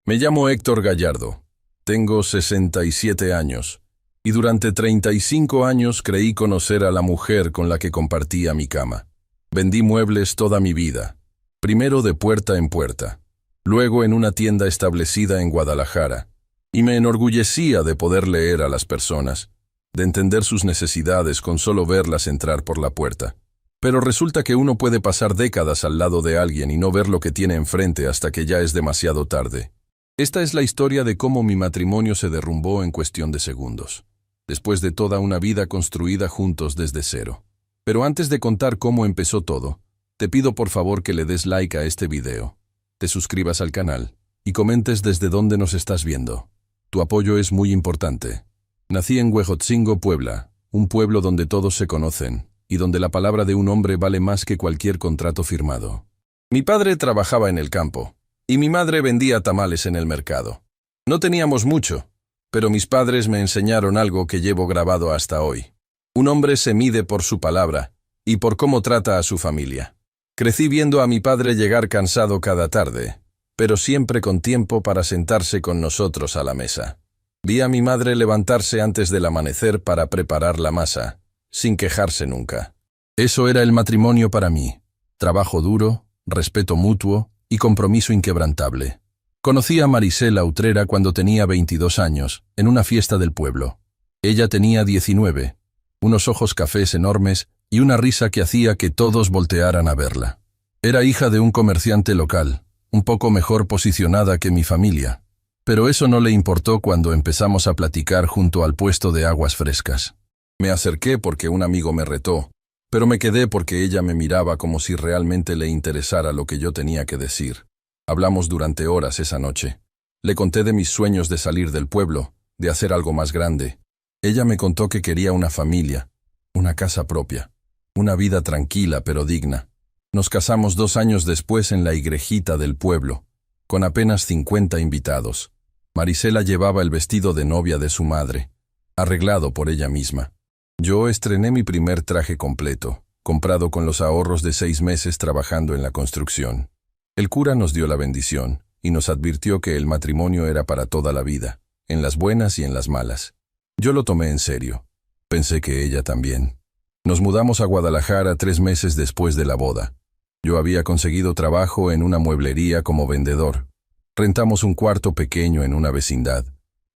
Me llamo Héctor Gallardo. Tengo 67 años y durante 35 años creí conocer a la mujer con la que compartía mi cama. Vendí muebles toda mi vida, primero de puerta en puerta, luego en una tienda establecida en Guadalajara, y me enorgullecía de poder leer a las personas, de entender sus necesidades con solo verlas entrar por la puerta. Pero resulta que uno puede pasar décadas al lado de alguien y no ver lo que tiene enfrente hasta que ya es demasiado tarde. Esta es la historia de cómo mi matrimonio se derrumbó en cuestión de segundos, después de toda una vida construida juntos desde cero. Pero antes de contar cómo empezó todo, te pido por favor que le des like a este video, te suscribas al canal y comentes desde dónde nos estás viendo. Tu apoyo es muy importante. Nací en Huejotzingo, Puebla, un pueblo donde todos se conocen y donde la palabra de un hombre vale más que cualquier contrato firmado. Mi padre trabajaba en el campo y mi madre vendía tamales en el mercado. No teníamos mucho, pero mis padres me enseñaron algo que llevo grabado hasta hoy. Un hombre se mide por su palabra y por cómo trata a su familia. Crecí viendo a mi padre llegar cansado cada tarde, pero siempre con tiempo para sentarse con nosotros a la mesa. Vi a mi madre levantarse antes del amanecer para preparar la masa, sin quejarse nunca. Eso era el matrimonio para mí: trabajo duro, respeto mutuo y compromiso inquebrantable. Conocí a Marisela Utrera cuando tenía 22 años, en una fiesta del pueblo. Ella tenía 19, unos ojos cafés enormes y una risa que hacía que todos voltearan a verla. Era hija de un comerciante local, un poco mejor posicionada que mi familia, pero eso no le importó cuando empezamos a platicar junto al puesto de aguas frescas. Me acerqué porque un amigo me retó, pero me quedé porque ella me miraba como si realmente le interesara lo que yo tenía que decir. Hablamos durante horas esa noche. Le conté de mis sueños de salir del pueblo, de hacer algo más grande. Ella me contó que quería una familia, una casa propia, una vida tranquila pero digna. Nos casamos 2 años después en la igrejita del pueblo, con apenas 50 invitados. Marisela llevaba el vestido de novia de su madre, arreglado por ella misma. Yo estrené mi primer traje completo, comprado con los ahorros de 6 meses trabajando en la construcción. El cura nos dio la bendición y nos advirtió que el matrimonio era para toda la vida, en las buenas y en las malas. Yo lo tomé en serio. Pensé que ella también. Nos mudamos a Guadalajara 3 meses después de la boda. Yo había conseguido trabajo en una mueblería como vendedor. Rentamos un cuarto pequeño en una vecindad.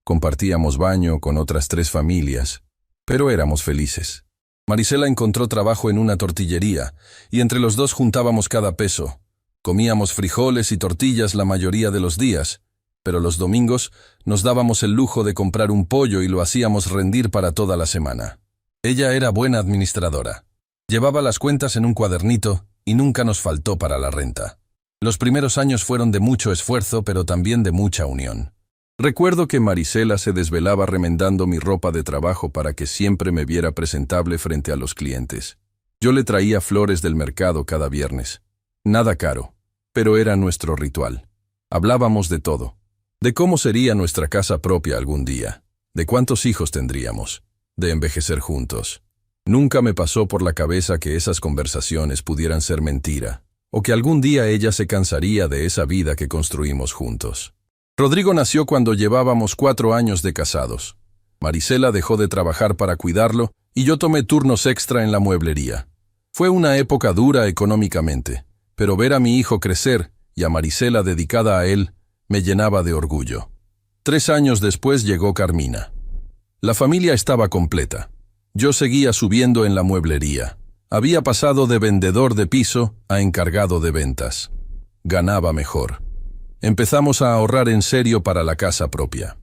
Compartíamos baño con otras 3 familias, pero éramos felices. Marisela encontró trabajo en una tortillería y entre los dos juntábamos cada peso. Comíamos frijoles y tortillas la mayoría de los días, pero los domingos nos dábamos el lujo de comprar un pollo y lo hacíamos rendir para toda la semana. Ella era buena administradora. Llevaba las cuentas en un cuadernito y nunca nos faltó para la renta. Los primeros años fueron de mucho esfuerzo, pero también de mucha unión. Recuerdo que Marisela se desvelaba remendando mi ropa de trabajo para que siempre me viera presentable frente a los clientes. Yo le traía flores del mercado cada viernes. Nada caro, pero era nuestro ritual. Hablábamos de todo. De cómo sería nuestra casa propia algún día, de cuántos hijos tendríamos, de envejecer juntos. Nunca me pasó por la cabeza que esas conversaciones pudieran ser mentira, o que algún día ella se cansaría de esa vida que construimos juntos. Rodrigo nació cuando llevábamos 4 años de casados. Marisela dejó de trabajar para cuidarlo y yo tomé turnos extra en la mueblería. Fue una época dura económicamente, pero ver a mi hijo crecer y a Marisela dedicada a él me llenaba de orgullo. 3 años después llegó Carmina. La familia estaba completa. Yo seguía subiendo en la mueblería. Había pasado de vendedor de piso a encargado de ventas. Ganaba mejor. Empezamos a ahorrar en serio para la casa propia.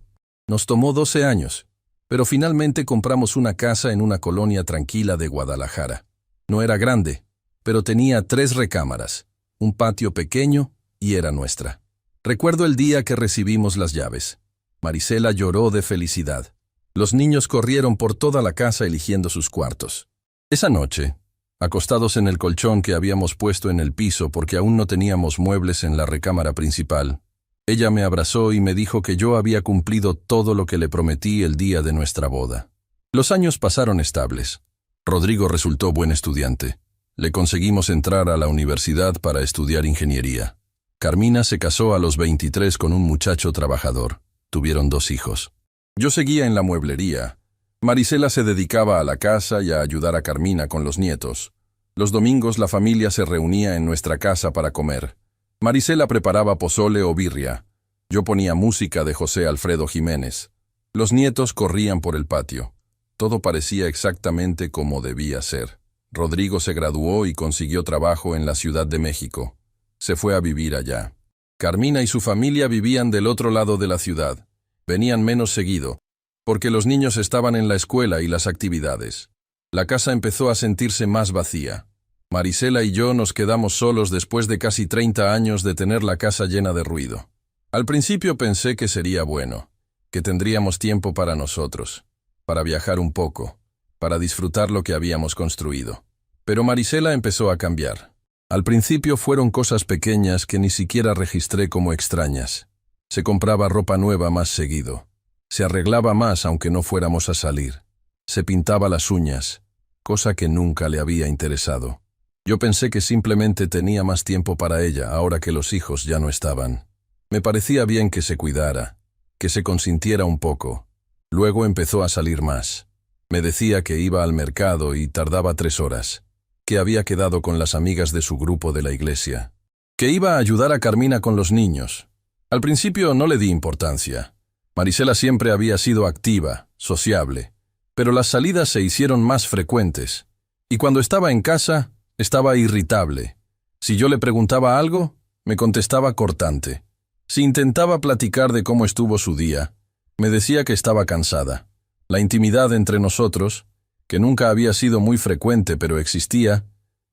Nos tomó 12 años, pero finalmente compramos una casa en una colonia tranquila de Guadalajara. No era grande, pero tenía 3 recámaras, un patio pequeño y era nuestra. Recuerdo el día que recibimos las llaves. Marisela lloró de felicidad. Los niños corrieron por toda la casa eligiendo sus cuartos. Esa noche, acostados en el colchón que habíamos puesto en el piso porque aún no teníamos muebles en la recámara principal, ella me abrazó y me dijo que yo había cumplido todo lo que le prometí el día de nuestra boda. Los años pasaron estables. Rodrigo resultó buen estudiante. Le conseguimos entrar a la universidad para estudiar ingeniería. Carmina se casó a los 23 con un muchacho trabajador. Tuvieron 2 hijos. Yo seguía en la mueblería. Marisela se dedicaba a la casa y a ayudar a Carmina con los nietos. Los domingos la familia se reunía en nuestra casa para comer. Marisela preparaba pozole o birria. Yo ponía música de José Alfredo Jiménez. Los nietos corrían por el patio. Todo parecía exactamente como debía ser. Rodrigo se graduó y consiguió trabajo en la Ciudad de México. Se fue a vivir allá. Carmina y su familia vivían del otro lado de la ciudad. Venían menos seguido, porque los niños estaban en la escuela y las actividades. La casa empezó a sentirse más vacía. Marisela y yo nos quedamos solos después de casi 30 años de tener la casa llena de ruido. Al principio pensé que sería bueno, que tendríamos tiempo para nosotros, para viajar un poco, para disfrutar lo que habíamos construido. Pero Marisela empezó a cambiar. Al principio fueron cosas pequeñas que ni siquiera registré como extrañas. Se compraba ropa nueva más seguido. Se arreglaba más aunque no fuéramos a salir. Se pintaba las uñas, cosa que nunca le había interesado. Yo pensé que simplemente tenía más tiempo para ella ahora que los hijos ya no estaban. Me parecía bien que se cuidara, que se consintiera un poco. Luego empezó a salir más. Me decía que iba al mercado y tardaba 3 horas, que había quedado con las amigas de su grupo de la iglesia, que iba a ayudar a Carmina con los niños. Al principio no le di importancia. Marisela siempre había sido activa, sociable, pero las salidas se hicieron más frecuentes, y cuando estaba en casa, estaba irritable. Si yo le preguntaba algo, me contestaba cortante. Si intentaba platicar de cómo estuvo su día, me decía que estaba cansada. La intimidad entre nosotros, que nunca había sido muy frecuente pero existía,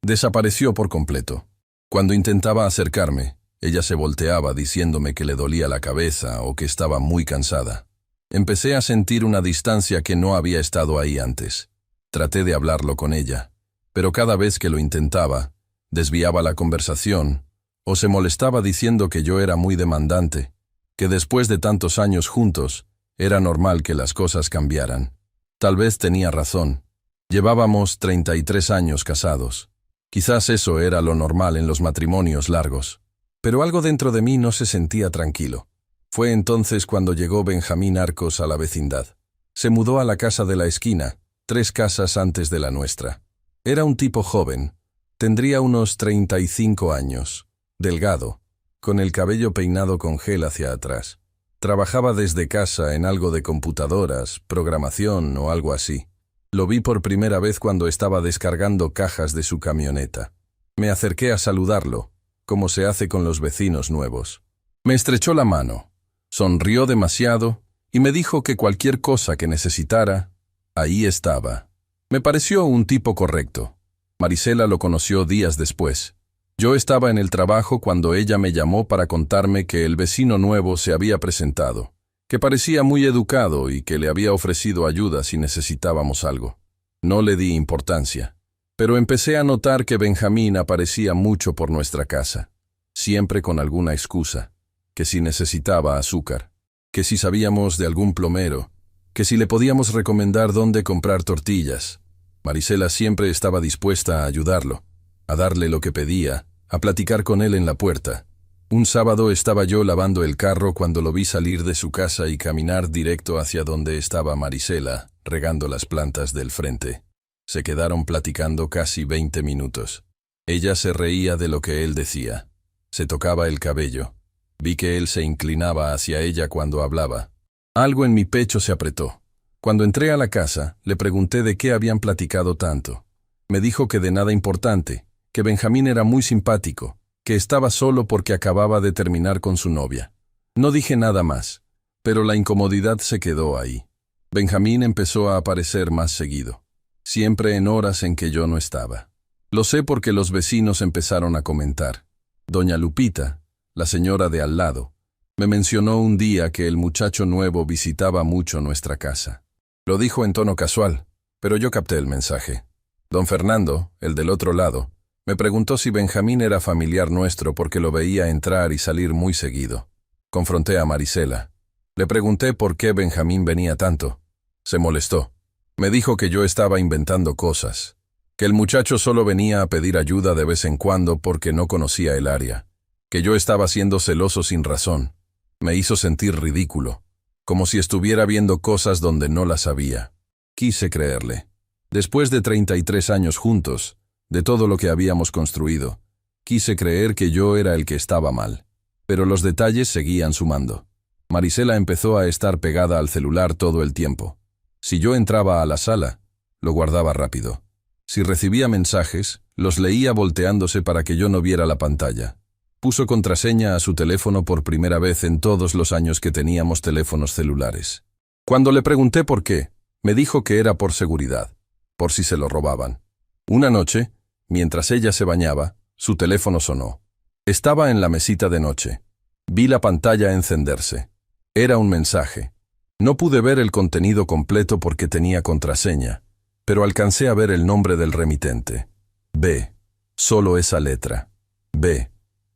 desapareció por completo. Cuando intentaba acercarme, ella se volteaba diciéndome que le dolía la cabeza o que estaba muy cansada. Empecé a sentir una distancia que no había estado ahí antes. Traté de hablarlo con ella, pero cada vez que lo intentaba, desviaba la conversación o se molestaba diciendo que yo era muy demandante, que después de tantos años juntos, era normal que las cosas cambiaran. Tal vez tenía razón. Llevábamos 33 años casados. Quizás eso era lo normal en los matrimonios largos. Pero algo dentro de mí no se sentía tranquilo. Fue entonces cuando llegó Benjamín Arcos a la vecindad. Se mudó a la casa de la esquina, 3 casas antes de la nuestra. Era un tipo joven. Tendría unos 35 años. Delgado, con el cabello peinado con gel hacia atrás. Trabajaba desde casa en algo de computadoras, programación o algo así. Lo vi por primera vez cuando estaba descargando cajas de su camioneta. Me acerqué a saludarlo, como se hace con los vecinos nuevos. Me estrechó la mano, sonrió demasiado y me dijo que cualquier cosa que necesitara, ahí estaba. Me pareció un tipo correcto. Marisela lo conoció días después. Yo estaba en el trabajo cuando ella me llamó para contarme que el vecino nuevo se había presentado, que parecía muy educado y que le había ofrecido ayuda si necesitábamos algo. No le di importancia, pero empecé a notar que Benjamín aparecía mucho por nuestra casa, siempre con alguna excusa, que si necesitaba azúcar, que si sabíamos de algún plomero, que si le podíamos recomendar dónde comprar tortillas. Marisela siempre estaba dispuesta a ayudarlo, a darle lo que pedía, a platicar con él en la puerta. Un sábado estaba yo lavando el carro cuando lo vi salir de su casa y caminar directo hacia donde estaba Marisela, regando las plantas del frente. Se quedaron platicando casi 20 minutos. Ella se reía de lo que él decía. Se tocaba el cabello. Vi que él se inclinaba hacia ella cuando hablaba. Algo en mi pecho se apretó. Cuando entré a la casa, le pregunté de qué habían platicado tanto. Me dijo que de nada importante, que Benjamín era muy simpático, que estaba solo porque acababa de terminar con su novia. No dije nada más, pero la incomodidad se quedó ahí. Benjamín empezó a aparecer más seguido, siempre en horas en que yo no estaba. Lo sé porque los vecinos empezaron a comentar. Doña Lupita, la señora de al lado, me mencionó un día que el muchacho nuevo visitaba mucho nuestra casa. Lo dijo en tono casual, pero yo capté el mensaje. Don Fernando, el del otro lado, me preguntó si Benjamín era familiar nuestro porque lo veía entrar y salir muy seguido. Confronté a Marisela. Le pregunté por qué Benjamín venía tanto. Se molestó. Me dijo que yo estaba inventando cosas, que el muchacho solo venía a pedir ayuda de vez en cuando porque no conocía el área. que yo estaba siendo celoso sin razón. Me hizo sentir ridículo, como si estuviera viendo cosas donde no las había. Quise creerle. Después de 33 años juntos, de todo lo que habíamos construido, quise creer que yo era el que estaba mal. Pero los detalles seguían sumando. Marisela empezó a estar pegada al celular todo el tiempo. Si yo entraba a la sala, lo guardaba rápido. Si recibía mensajes, los leía volteándose para que yo no viera la pantalla. Puso contraseña a su teléfono por primera vez en todos los años que teníamos teléfonos celulares. Cuando le pregunté por qué, me dijo que era por seguridad, por si se lo robaban. Una noche, mientras ella se bañaba, su teléfono sonó. Estaba en la mesita de noche. Vi la pantalla encenderse. Era un mensaje. No pude ver el contenido completo porque tenía contraseña, pero alcancé a ver el nombre del remitente. B. Solo esa letra. B.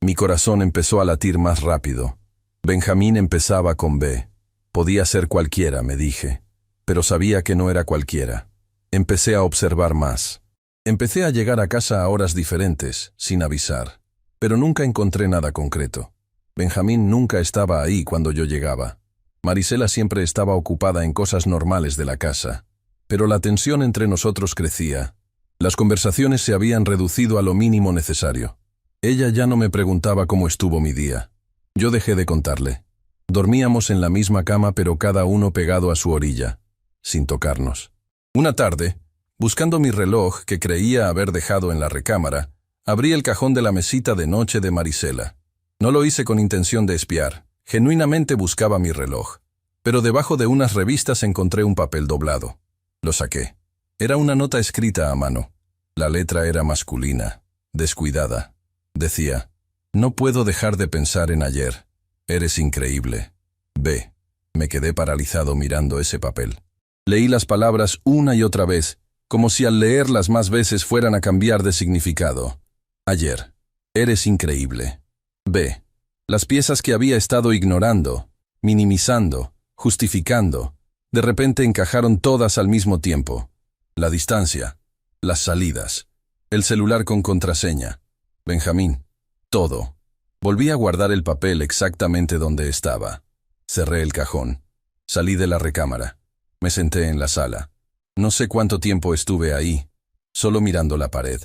Mi corazón empezó a latir más rápido. Benjamín empezaba con B. Podía ser cualquiera, me dije, pero sabía que no era cualquiera. Empecé a observar más. Empecé a llegar a casa a horas diferentes, sin avisar, pero nunca encontré nada concreto. Benjamín nunca estaba ahí cuando yo llegaba. Marisela siempre estaba ocupada en cosas normales de la casa, pero la tensión entre nosotros crecía. Las conversaciones se habían reducido a lo mínimo necesario. Ella ya no me preguntaba cómo estuvo mi día. Yo dejé de contarle. Dormíamos en la misma cama pero cada uno pegado a su orilla, sin tocarnos. Una tarde, buscando mi reloj que creía haber dejado en la recámara, abrí el cajón de la mesita de noche de Marisela. No lo hice con intención de espiar, genuinamente buscaba mi reloj. Pero debajo de unas revistas encontré un papel doblado. Lo saqué. Era una nota escrita a mano. La letra era masculina, descuidada. Decía, no puedo dejar de pensar en ayer. Eres increíble. B. Me quedé paralizado mirando ese papel. Leí las palabras una y otra vez, como si al leerlas más veces fueran a cambiar de significado. Ayer. Eres increíble. B. Las piezas que había estado ignorando, minimizando, justificando, de repente encajaron todas al mismo tiempo. La distancia, las salidas, el celular con contraseña, Benjamín, todo. Volví a guardar el papel exactamente donde estaba. Cerré el cajón. Salí de la recámara. Me senté en la sala. No sé cuánto tiempo estuve ahí, solo mirando la pared.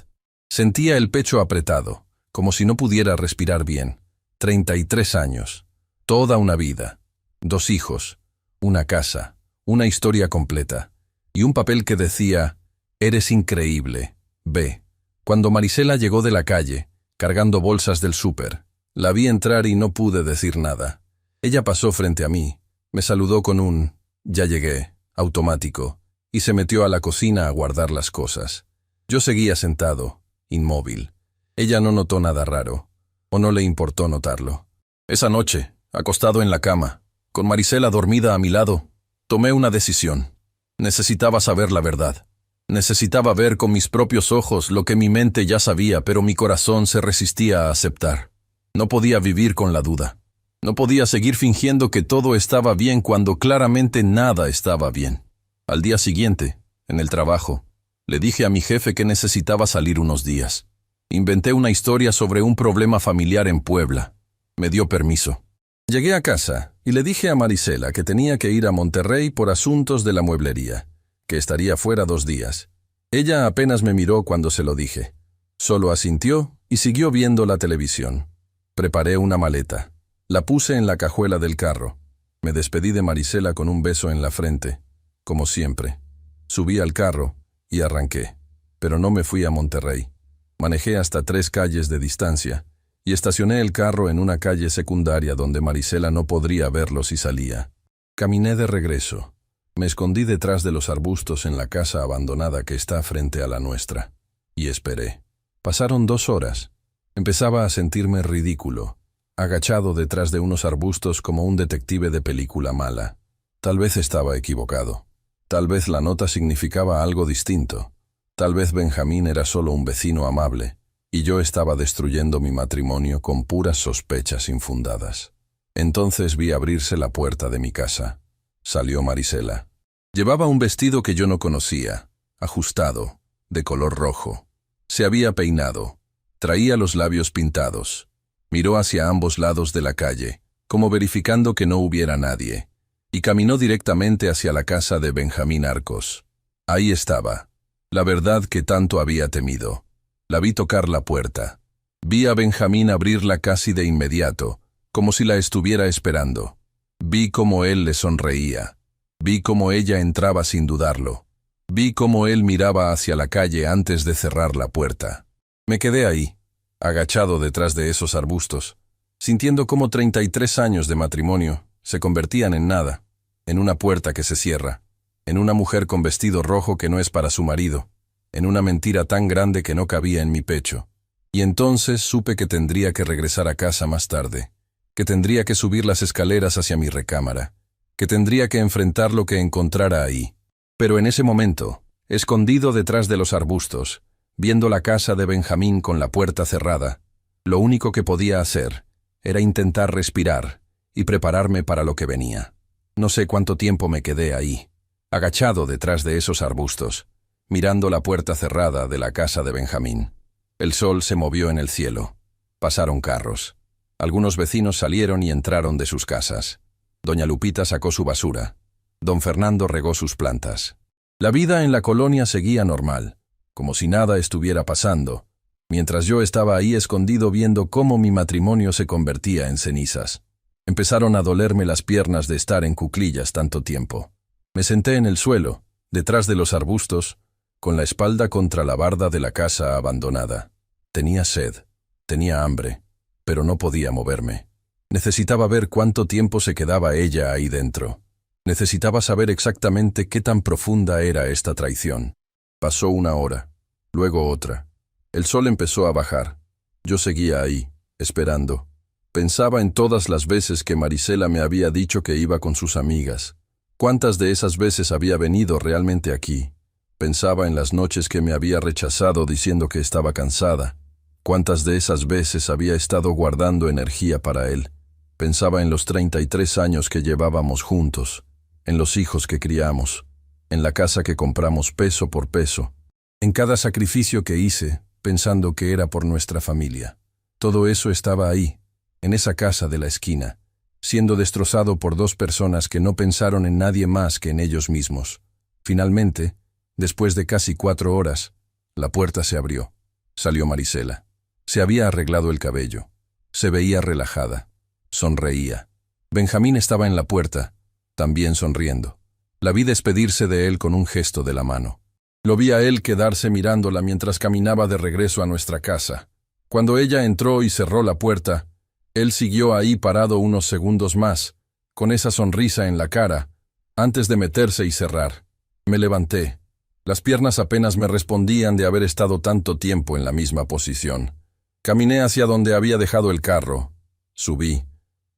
Sentía el pecho apretado, como si no pudiera respirar bien. 33 años, toda una vida, 2 hijos, una casa, una historia completa, y un papel que decía, eres increíble, B. Cuando Marisela llegó de la calle, cargando bolsas del súper, la vi entrar y no pude decir nada. Ella pasó frente a mí, me saludó con un, ya llegué, automático, y se metió a la cocina a guardar las cosas. Yo seguía sentado, inmóvil. Ella no notó nada raro, o no le importó notarlo. Esa noche, acostado en la cama, con Marisela dormida a mi lado, tomé una decisión. Necesitaba saber la verdad. Necesitaba ver con mis propios ojos lo que mi mente ya sabía, pero mi corazón se resistía a aceptar. No podía vivir con la duda. No podía seguir fingiendo que todo estaba bien cuando claramente nada estaba bien. Al día siguiente, en el trabajo, le dije a mi jefe que necesitaba salir unos días. Inventé una historia sobre un problema familiar en Puebla. Me dio permiso. Llegué a casa y le dije a Marisela que tenía que ir a Monterrey por asuntos de la mueblería, que estaría fuera 2 días. Ella apenas me miró cuando se lo dije. Solo asintió y siguió viendo la televisión. Preparé una maleta. La puse en la cajuela del carro. Me despedí de Marisela con un beso en la frente, como siempre. Subí al carro y arranqué, pero no me fui a Monterrey. Manejé hasta 3 calles de distancia y estacioné el carro en una calle secundaria donde Marisela no podría verlo si salía. Caminé de regreso. Me escondí detrás de los arbustos en la casa abandonada que está frente a la nuestra. Y esperé. Pasaron 2 horas. Empezaba a sentirme ridículo, agachado detrás de unos arbustos como un detective de película mala. Tal vez estaba equivocado. Tal vez la nota significaba algo distinto. Tal vez Benjamín era solo un vecino amable, y yo estaba destruyendo mi matrimonio con puras sospechas infundadas. Entonces vi abrirse la puerta de mi casa. Salió Marisela. Llevaba un vestido que yo no conocía, ajustado, de color rojo. Se había peinado. Traía los labios pintados. Miró hacia ambos lados de la calle, como verificando que no hubiera nadie, y caminó directamente hacia la casa de Benjamín Arcos. Ahí estaba, la verdad que tanto había temido. La vi tocar la puerta. Vi a Benjamín abrirla casi de inmediato, como si la estuviera esperando. Vi cómo él le sonreía. Vi cómo ella entraba sin dudarlo. Vi cómo él miraba hacia la calle antes de cerrar la puerta. Me quedé ahí, agachado detrás de esos arbustos, sintiendo cómo 33 años de matrimonio se convertían en nada, en una puerta que se cierra, en una mujer con vestido rojo que no es para su marido, en una mentira tan grande que no cabía en mi pecho. Y entonces supe que tendría que regresar a casa más tarde, que tendría que subir las escaleras hacia mi recámara, que tendría que enfrentar lo que encontrara ahí. Pero en ese momento, escondido detrás de los arbustos, viendo la casa de Benjamín con la puerta cerrada, lo único que podía hacer era intentar respirar y prepararme para lo que venía. No sé cuánto tiempo me quedé ahí, agachado detrás de esos arbustos, mirando la puerta cerrada de la casa de Benjamín. El sol se movió en el cielo. Pasaron carros. Algunos vecinos salieron y entraron de sus casas. Doña Lupita sacó su basura. Don Fernando regó sus plantas. La vida en la colonia seguía normal, como si nada estuviera pasando, mientras yo estaba ahí escondido viendo cómo mi matrimonio se convertía en cenizas. Empezaron a dolerme las piernas de estar en cuclillas tanto tiempo. Me senté en el suelo, detrás de los arbustos, con la espalda contra la barda de la casa abandonada. Tenía sed, tenía hambre, pero no podía moverme. Necesitaba ver cuánto tiempo se quedaba ella ahí dentro. Necesitaba saber exactamente qué tan profunda era esta traición. Pasó una hora, luego otra. El sol empezó a bajar. Yo seguía ahí, esperando. Pensaba en todas las veces que Marisela me había dicho que iba con sus amigas. ¿Cuántas de esas veces había venido realmente aquí? Pensaba en las noches que me había rechazado diciendo que estaba cansada. ¿Cuántas de esas veces había estado guardando energía para él? Pensaba en los 33 años que llevábamos juntos, en los hijos que criamos, en la casa que compramos peso por peso, en cada sacrificio que hice, pensando que era por nuestra familia. Todo eso estaba ahí, en esa casa de la esquina, siendo destrozado por dos personas que no pensaron en nadie más que en ellos mismos. Finalmente, después de casi 4 horas, la puerta se abrió. Salió Marisela. Se había arreglado el cabello. Se veía relajada. Sonreía. Benjamín estaba en la puerta, también sonriendo. La vi despedirse de él con un gesto de la mano. Lo vi a él quedarse mirándola mientras caminaba de regreso a nuestra casa. Cuando ella entró y cerró la puerta, él siguió ahí parado unos segundos más, con esa sonrisa en la cara, antes de meterse y cerrar. Me levanté. Las piernas apenas me respondían de haber estado tanto tiempo en la misma posición. Caminé hacia donde había dejado el carro. Subí.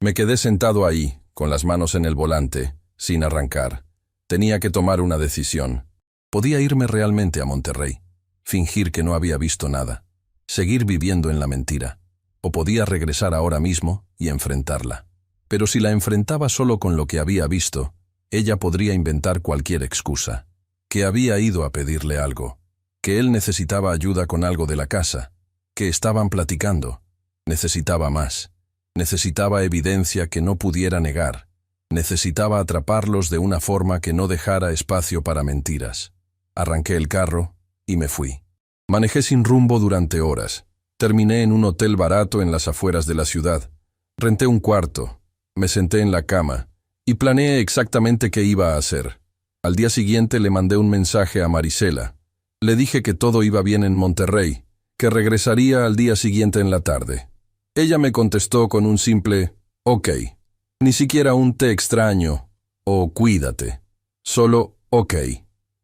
Me quedé sentado ahí, con las manos en el volante, sin arrancar. Tenía que tomar una decisión. Podía irme realmente a Monterrey, fingir que no había visto nada, seguir viviendo en la mentira. O podía regresar ahora mismo y enfrentarla. Pero si la enfrentaba solo con lo que había visto, ella podría inventar cualquier excusa. Que había ido a pedirle algo, que él necesitaba ayuda con algo de la casa, que estaban platicando. Necesitaba más. Necesitaba evidencia que no pudiera negar. Necesitaba atraparlos de una forma que no dejara espacio para mentiras. Arranqué el carro y me fui. Manejé sin rumbo durante horas. Terminé en un hotel barato en las afueras de la ciudad. Renté un cuarto. Me senté en la cama y planeé exactamente qué iba a hacer. Al día siguiente le mandé un mensaje a Marisela. Le dije que todo iba bien en Monterrey, que regresaría al día siguiente en la tarde. Ella me contestó con un simple «ok». Ni siquiera un «te extraño» o «cuídate». Solo «ok».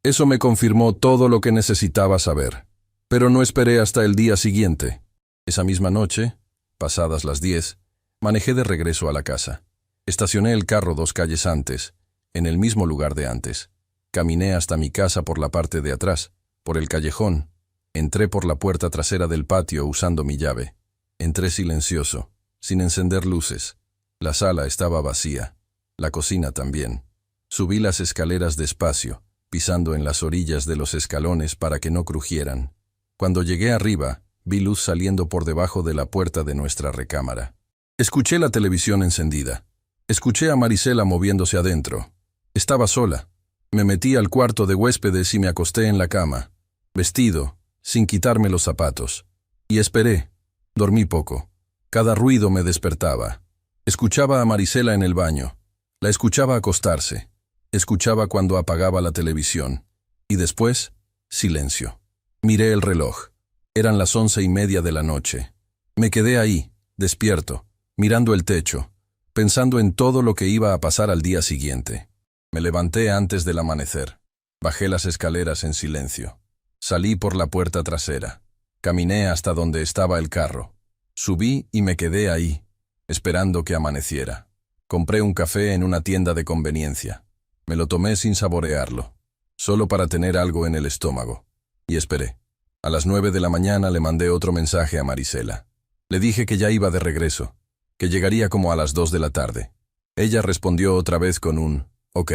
Eso me confirmó todo lo que necesitaba saber. Pero no esperé hasta el día siguiente. Esa misma noche, pasadas las 10, manejé de regreso a la casa. Estacioné el carro 2 calles antes, en el mismo lugar de antes. Caminé hasta mi casa por la parte de atrás, por el callejón. Entré por la puerta trasera del patio usando mi llave. Entré silencioso, sin encender luces. La sala estaba vacía, la cocina también. Subí las escaleras despacio, pisando en las orillas de los escalones para que no crujieran. Cuando llegué arriba, Vi luz saliendo por debajo de la puerta de nuestra recámara. Escuché la televisión encendida. Escuché a Marisela moviéndose adentro. Estaba sola. Me metí al cuarto de huéspedes y me acosté en la cama, vestido, sin quitarme los zapatos. Y esperé. Dormí poco. Cada ruido me despertaba. Escuchaba a Marisela en el baño. La escuchaba acostarse. Escuchaba cuando apagaba la televisión. Y después, silencio. Miré el reloj. Eran las 11:30 de la noche. Me quedé ahí, despierto, mirando el techo, pensando en todo lo que iba a pasar al día siguiente. Me levanté antes del amanecer. Bajé las escaleras en silencio. Salí por la puerta trasera. Caminé hasta donde estaba el carro. Subí y me quedé ahí, esperando que amaneciera. Compré un café en una tienda de conveniencia. Me lo tomé sin saborearlo, solo para tener algo en el estómago. Y esperé. A las 9 de la mañana le mandé otro mensaje a Marisela. Le dije que ya iba de regreso, que llegaría como a las 2 de la tarde. Ella respondió otra vez con un «Ok».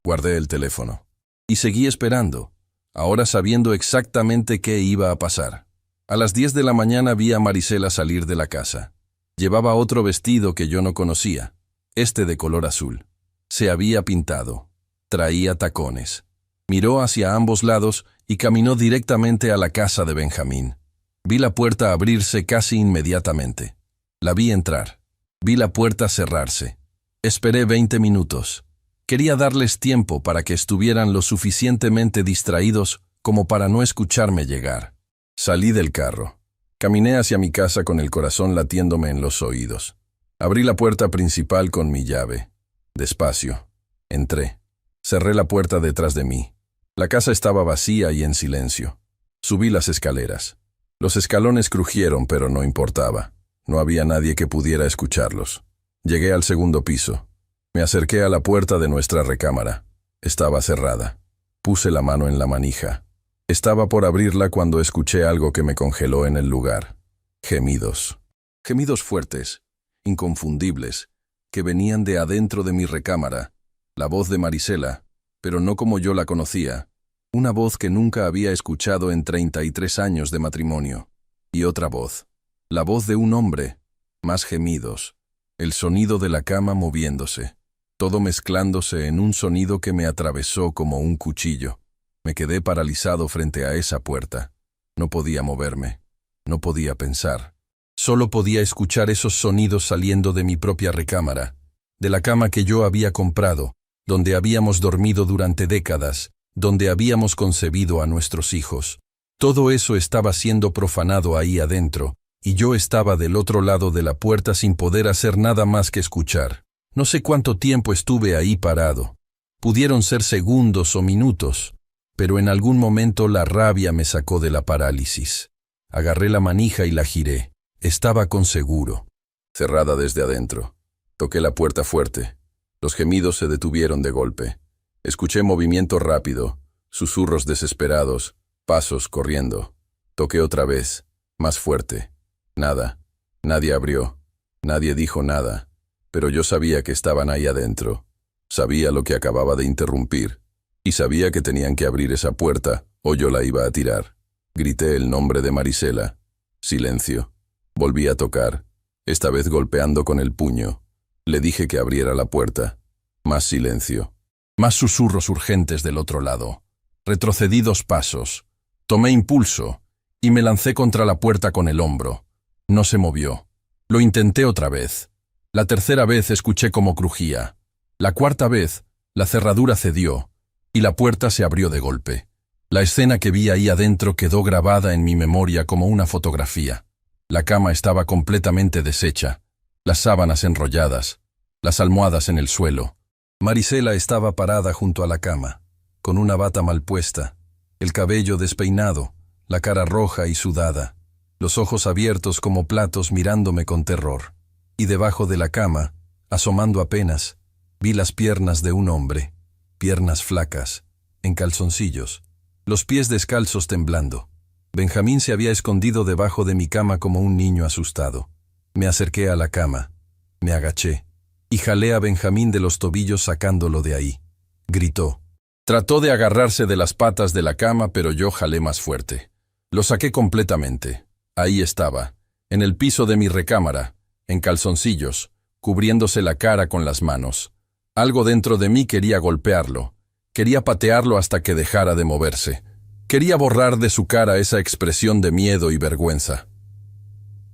Guardé el teléfono. Y seguí esperando, ahora sabiendo exactamente qué iba a pasar. A las 10 de la mañana vi a Marisela salir de la casa. Llevaba otro vestido que yo no conocía, este de color azul. Se había pintado. Traía tacones. Miró hacia ambos lados y caminó directamente a la casa de Benjamín. Vi la puerta abrirse casi inmediatamente. La vi entrar. Vi la puerta cerrarse. Esperé 20 minutos. Quería darles tiempo para que estuvieran lo suficientemente distraídos como para no escucharme llegar. Salí del carro. Caminé hacia mi casa con el corazón latiéndome en los oídos. Abrí la puerta principal con mi llave. Despacio. Entré. Cerré la puerta detrás de mí. La casa estaba vacía y en silencio. Subí las escaleras. Los escalones crujieron, pero no importaba. No había nadie que pudiera escucharlos. Llegué al segundo piso. Me acerqué a la puerta de nuestra recámara. Estaba cerrada. Puse la mano en la manija. Estaba por abrirla cuando escuché algo que me congeló en el lugar. Gemidos. Gemidos fuertes, inconfundibles, que venían de adentro de mi recámara. La voz de Marisela, pero no como yo la conocía. Una voz que nunca había escuchado en 33 años de matrimonio. Y otra voz. La voz de un hombre. Más gemidos. El sonido de la cama moviéndose. Todo mezclándose en un sonido que me atravesó como un cuchillo. Me quedé paralizado frente a esa puerta. No podía moverme. No podía pensar. Solo podía escuchar esos sonidos saliendo de mi propia recámara, de la cama que yo había comprado, donde habíamos dormido durante décadas, donde habíamos concebido a nuestros hijos. Todo eso estaba siendo profanado ahí adentro, y yo estaba del otro lado de la puerta sin poder hacer nada más que escuchar. No sé cuánto tiempo estuve ahí parado. Pudieron ser segundos o minutos, pero en algún momento la rabia me sacó de la parálisis. Agarré la manija y la giré. Estaba con seguro. Cerrada desde adentro. Toqué la puerta fuerte. Los gemidos se detuvieron de golpe. Escuché movimiento rápido, susurros desesperados, pasos corriendo. Toqué otra vez, más fuerte. Nada. Nadie abrió. Nadie dijo nada. Pero yo sabía que estaban ahí adentro. Sabía lo que acababa de interrumpir. Y sabía que tenían que abrir esa puerta o yo la iba a tirar. Grité el nombre de Marisela. Silencio. Volví a tocar, esta vez golpeando con el puño. Le dije que abriera la puerta. Más silencio. Más susurros urgentes del otro lado. Retrocedí 2 pasos. Tomé impulso y me lancé contra la puerta con el hombro. No se movió. Lo intenté otra vez. La tercera vez escuché cómo crujía. La cuarta vez, la cerradura cedió y la puerta se abrió de golpe. La escena que vi ahí adentro quedó grabada en mi memoria como una fotografía. La cama estaba completamente deshecha, las sábanas enrolladas, las almohadas en el suelo. Marisela estaba parada junto a la cama, con una bata mal puesta, el cabello despeinado, la cara roja y sudada, los ojos abiertos como platos mirándome con terror. Y debajo de la cama, asomando apenas, vi las piernas de un hombre, piernas flacas, en calzoncillos, los pies descalzos temblando. Benjamín se había escondido debajo de mi cama como un niño asustado. Me acerqué a la cama, me agaché, y jalé a Benjamín de los tobillos sacándolo de ahí. Gritó. Trató de agarrarse de las patas de la cama, pero yo jalé más fuerte. Lo saqué completamente. Ahí estaba, en el piso de mi recámara, en calzoncillos, cubriéndose la cara con las manos. Algo dentro de mí quería golpearlo, quería patearlo hasta que dejara de moverse. Quería borrar de su cara esa expresión de miedo y vergüenza.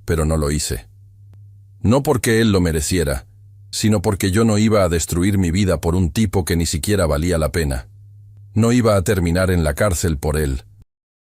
Pero no lo hice. No porque él lo mereciera, sino porque yo no iba a destruir mi vida por un tipo que ni siquiera valía la pena. No iba a terminar en la cárcel por él.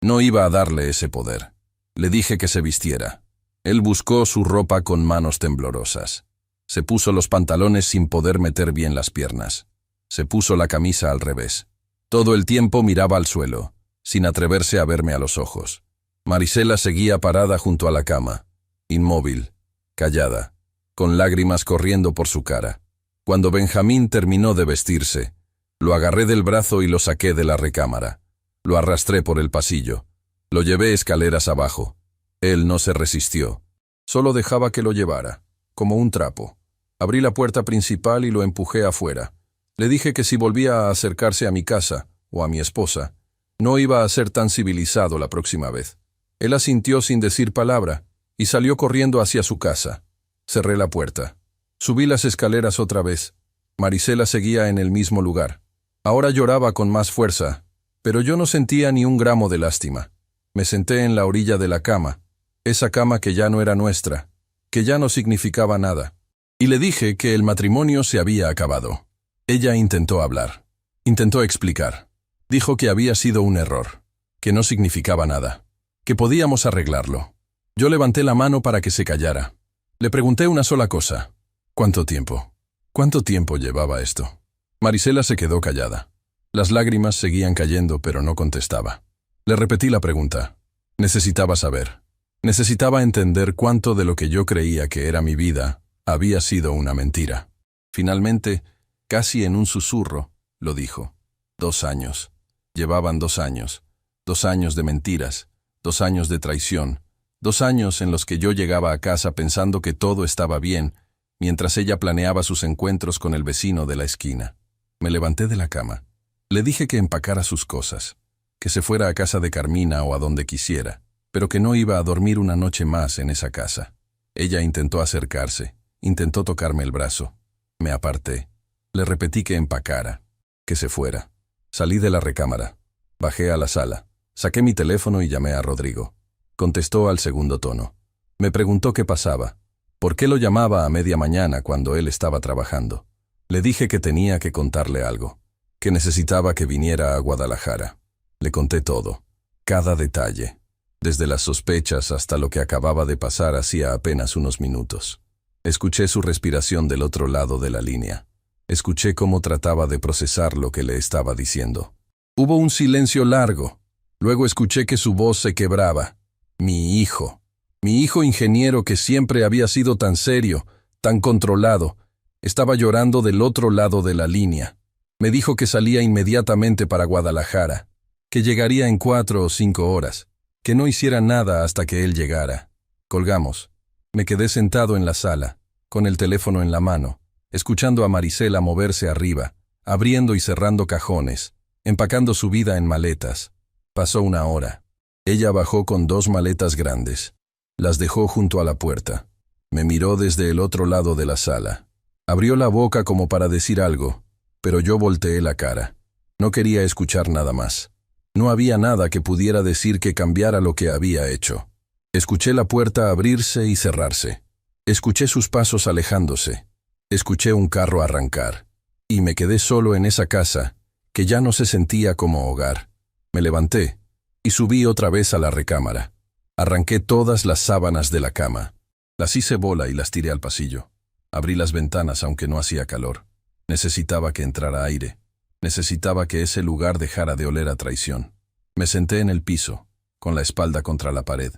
No iba a darle ese poder. Le dije que se vistiera. Él buscó su ropa con manos temblorosas. Se puso los pantalones sin poder meter bien las piernas. Se puso la camisa al revés. Todo el tiempo miraba al suelo, sin atreverse a verme a los ojos. Marisela seguía parada junto a la cama, inmóvil, callada, con lágrimas corriendo por su cara. Cuando Benjamín terminó de vestirse, lo agarré del brazo y lo saqué de la recámara. Lo arrastré por el pasillo. Lo llevé escaleras abajo. Él no se resistió. Solo dejaba que lo llevara, como un trapo. Abrí la puerta principal y lo empujé afuera. Le dije que si volvía a acercarse a mi casa, o a mi esposa, no iba a ser tan civilizado la próxima vez. Él asintió sin decir palabra, y salió corriendo hacia su casa. Cerré la puerta. Subí las escaleras otra vez. Marisela seguía en el mismo lugar. Ahora lloraba con más fuerza, pero yo no sentía ni un gramo de lástima. Me senté en la orilla de la cama, esa cama que ya no era nuestra, que ya no significaba nada, y le dije que el matrimonio se había acabado. Ella intentó hablar, intentó explicar. Dijo que había sido un error, que no significaba nada, que podíamos arreglarlo. Yo levanté la mano para que se callara. Le pregunté una sola cosa. ¿Cuánto tiempo? ¿Cuánto tiempo llevaba esto? Marisela se quedó callada. Las lágrimas seguían cayendo, pero no contestaba. Le repetí la pregunta. Necesitaba saber. Necesitaba entender cuánto de lo que yo creía que era mi vida había sido una mentira. Finalmente, casi en un susurro, lo dijo. 2 años. Llevaban 2 años. 2 años de mentiras. 2 años de traición. 2 años en los que yo llegaba a casa pensando que todo estaba bien, mientras ella planeaba sus encuentros con el vecino de la esquina. Me levanté de la cama. Le dije que empacara sus cosas, que se fuera a casa de Carmina o a donde quisiera, pero que no iba a dormir una noche más en esa casa. Ella intentó acercarse, intentó tocarme el brazo. Me aparté. Le repetí que empacara, que se fuera. Salí de la recámara. Bajé a la sala. Saqué mi teléfono y llamé a Rodrigo. Contestó al segundo tono. Me preguntó qué pasaba. ¿Por qué lo llamaba a media mañana cuando él estaba trabajando? Le dije que tenía que contarle algo, que necesitaba que viniera a Guadalajara. Le conté todo, cada detalle, desde las sospechas hasta lo que acababa de pasar hacía apenas unos minutos. Escuché su respiración del otro lado de la línea. Escuché cómo trataba de procesar lo que le estaba diciendo. Hubo un silencio largo. Luego escuché que su voz se quebraba. Mi hijo ingeniero que siempre había sido tan serio, tan controlado, estaba llorando del otro lado de la línea. Me dijo que salía inmediatamente para Guadalajara, que llegaría en 4 o 5 horas, que no hiciera nada hasta que él llegara. Colgamos. Me quedé sentado en la sala, con el teléfono en la mano, escuchando a Marisela moverse arriba, abriendo y cerrando cajones, empacando su vida en maletas. Pasó 1 hora. Ella bajó con 2 maletas grandes. Las dejó junto a la puerta. Me miró desde el otro lado de la sala. Abrió la boca como para decir algo, pero yo volteé la cara. No quería escuchar nada más. No había nada que pudiera decir que cambiara lo que había hecho. Escuché la puerta abrirse y cerrarse. Escuché sus pasos alejándose. Escuché un carro arrancar. Y me quedé solo en esa casa, que ya no se sentía como hogar. Me levanté y subí otra vez a la recámara. Arranqué todas las sábanas de la cama. Las hice bola y las tiré al pasillo. Abrí las ventanas aunque no hacía calor. Necesitaba que entrara aire. Necesitaba que ese lugar dejara de oler a traición. Me senté en el piso, con la espalda contra la pared,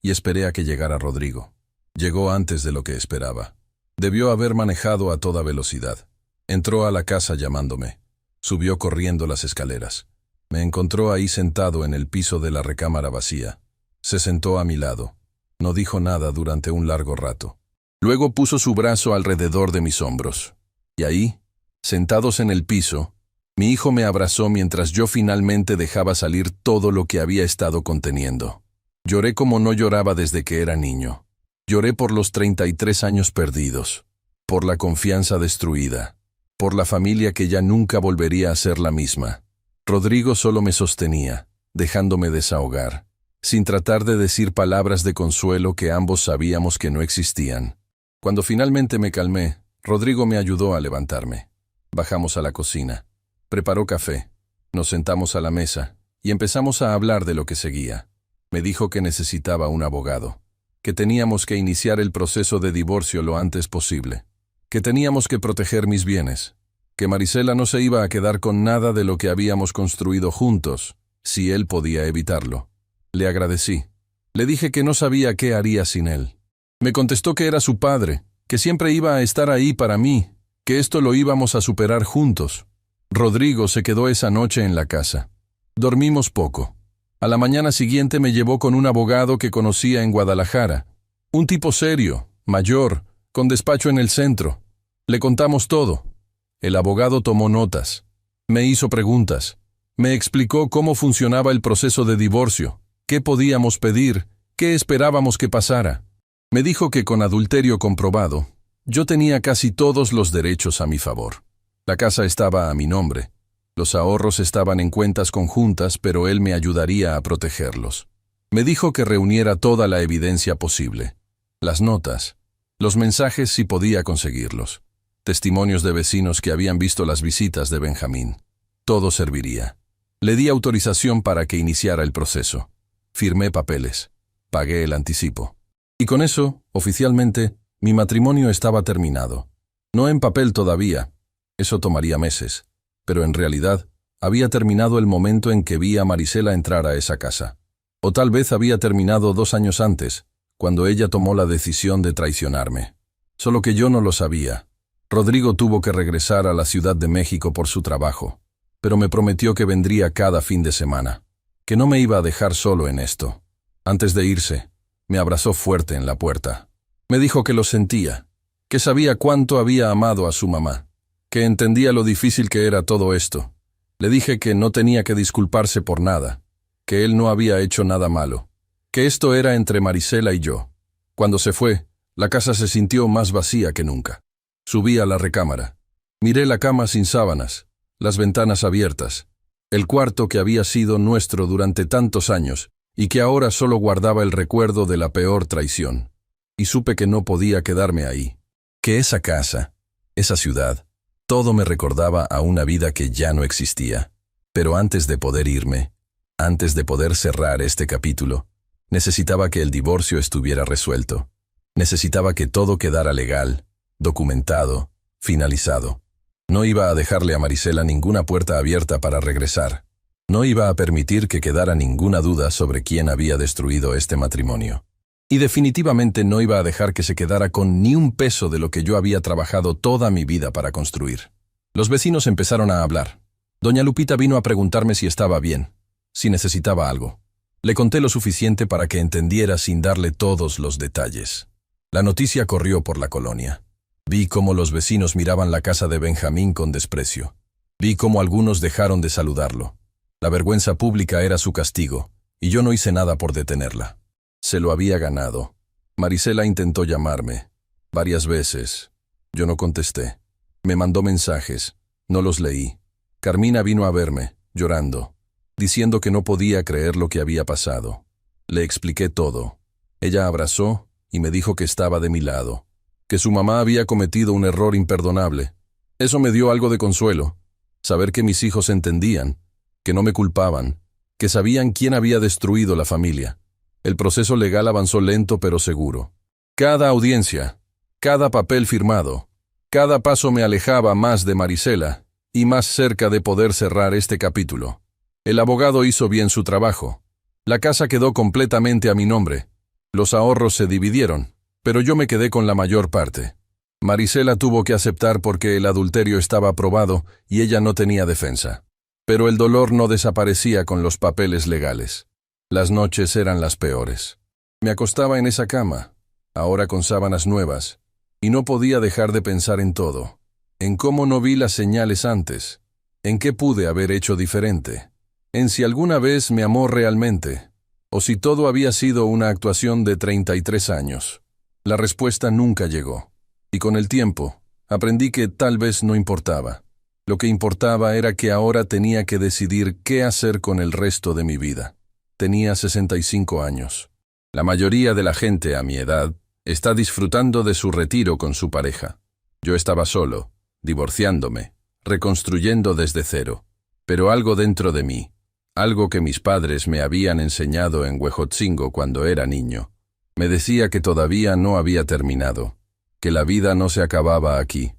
y esperé a que llegara Rodrigo. Llegó antes de lo que esperaba. Debió haber manejado a toda velocidad. Entró a la casa llamándome. Subió corriendo las escaleras. Me encontró ahí sentado en el piso de la recámara vacía. Se sentó a mi lado. No dijo nada durante un largo rato. Luego puso su brazo alrededor de mis hombros. Y ahí, sentados en el piso, mi hijo me abrazó mientras yo finalmente dejaba salir todo lo que había estado conteniendo. Lloré como no lloraba desde que era niño. Lloré por los 33 años perdidos, por la confianza destruida, por la familia que ya nunca volvería a ser la misma. Rodrigo solo me sostenía, dejándome desahogar, sin tratar de decir palabras de consuelo que ambos sabíamos que no existían. Cuando finalmente me calmé, Rodrigo me ayudó a levantarme. Bajamos a la cocina. Preparó café. Nos sentamos a la mesa y empezamos a hablar de lo que seguía. Me dijo que necesitaba un abogado, que teníamos que iniciar el proceso de divorcio lo antes posible, que teníamos que proteger mis bienes, que Marisela no se iba a quedar con nada de lo que habíamos construido juntos, si él podía evitarlo. Le agradecí. Le dije que no sabía qué haría sin él. Me contestó que era su padre, que siempre iba a estar ahí para mí, que esto lo íbamos a superar juntos. Rodrigo se quedó esa noche en la casa. Dormimos poco. A la mañana siguiente me llevó con un abogado que conocía en Guadalajara. Un tipo serio, mayor, con despacho en el centro. Le contamos todo. El abogado tomó notas. Me hizo preguntas. Me explicó cómo funcionaba el proceso de divorcio, qué podíamos pedir, qué esperábamos que pasara. Me dijo que con adulterio comprobado, yo tenía casi todos los derechos a mi favor. La casa estaba a mi nombre. Los ahorros estaban en cuentas conjuntas, pero él me ayudaría a protegerlos. Me dijo que reuniera toda la evidencia posible. Las notas, los mensajes si podía conseguirlos, testimonios de vecinos que habían visto las visitas de Benjamín. Todo serviría. Le di autorización para que iniciara el proceso. Firmé papeles. Pagué el anticipo. Y con eso, oficialmente, mi matrimonio estaba terminado. No en papel todavía. Eso tomaría meses. Pero en realidad, había terminado el momento en que vi a Marisela entrar a esa casa. O tal vez había terminado 2 años antes, cuando ella tomó la decisión de traicionarme. Solo que yo no lo sabía. Rodrigo tuvo que regresar a la Ciudad de México por su trabajo, pero me prometió que vendría cada fin de semana, que no me iba a dejar solo en esto. Antes de irse, me abrazó fuerte en la puerta. Me dijo que lo sentía, que sabía cuánto había amado a su mamá, que entendía lo difícil que era todo esto. Le dije que no tenía que disculparse por nada, que él no había hecho nada malo, que esto era entre Marisela y yo. Cuando se fue, la casa se sintió más vacía que nunca. Subí a la recámara. Miré la cama sin sábanas, las ventanas abiertas, el cuarto que había sido nuestro durante tantos años y que ahora solo guardaba el recuerdo de la peor traición. Y supe que no podía quedarme ahí, que esa casa, esa ciudad, todo me recordaba a una vida que ya no existía. Pero antes de poder irme, antes de poder cerrar este capítulo, necesitaba que el divorcio estuviera resuelto. Necesitaba que todo quedara legal, documentado, finalizado. No iba a dejarle a Marisela ninguna puerta abierta para regresar. No iba a permitir que quedara ninguna duda sobre quién había destruido este matrimonio. Y definitivamente no iba a dejar que se quedara con ni un peso de lo que yo había trabajado toda mi vida para construir. Los vecinos empezaron a hablar. Doña Lupita vino a preguntarme si estaba bien, si necesitaba algo. Le conté lo suficiente para que entendiera sin darle todos los detalles. La noticia corrió por la colonia. Vi cómo los vecinos miraban la casa de Benjamín con desprecio. Vi cómo algunos dejaron de saludarlo. La vergüenza pública era su castigo, y yo no hice nada por detenerla. Se lo había ganado. Marisela intentó llamarme. Varias veces. Yo no contesté. Me mandó mensajes. No los leí. Carmina vino a verme, llorando, diciendo que no podía creer lo que había pasado. Le expliqué todo. Ella abrazó y me dijo que estaba de mi lado, que su mamá había cometido un error imperdonable. Eso me dio algo de consuelo. Saber que mis hijos entendían, que no me culpaban, que sabían quién había destruido la familia. El proceso legal avanzó lento pero seguro. Cada audiencia, cada papel firmado, cada paso me alejaba más de Marisela y más cerca de poder cerrar este capítulo. El abogado hizo bien su trabajo. La casa quedó completamente a mi nombre. Los ahorros se dividieron, pero yo me quedé con la mayor parte. Marisela tuvo que aceptar porque el adulterio estaba probado y ella no tenía defensa. Pero el dolor no desaparecía con los papeles legales. Las noches eran las peores. Me acostaba en esa cama, ahora con sábanas nuevas, y no podía dejar de pensar en todo, en cómo no vi las señales antes, en qué pude haber hecho diferente, en si alguna vez me amó realmente, o si todo había sido una actuación de 33 años. La respuesta nunca llegó. Y con el tiempo, aprendí que tal vez no importaba. Lo que importaba era que ahora tenía que decidir qué hacer con el resto de mi vida. Tenía 65 años. La mayoría de la gente a mi edad está disfrutando de su retiro con su pareja. Yo estaba solo, divorciándome, reconstruyendo desde cero. Pero algo dentro de mí, algo que mis padres me habían enseñado en Huejotzingo cuando era niño, me decía que todavía no había terminado, que la vida no se acababa aquí,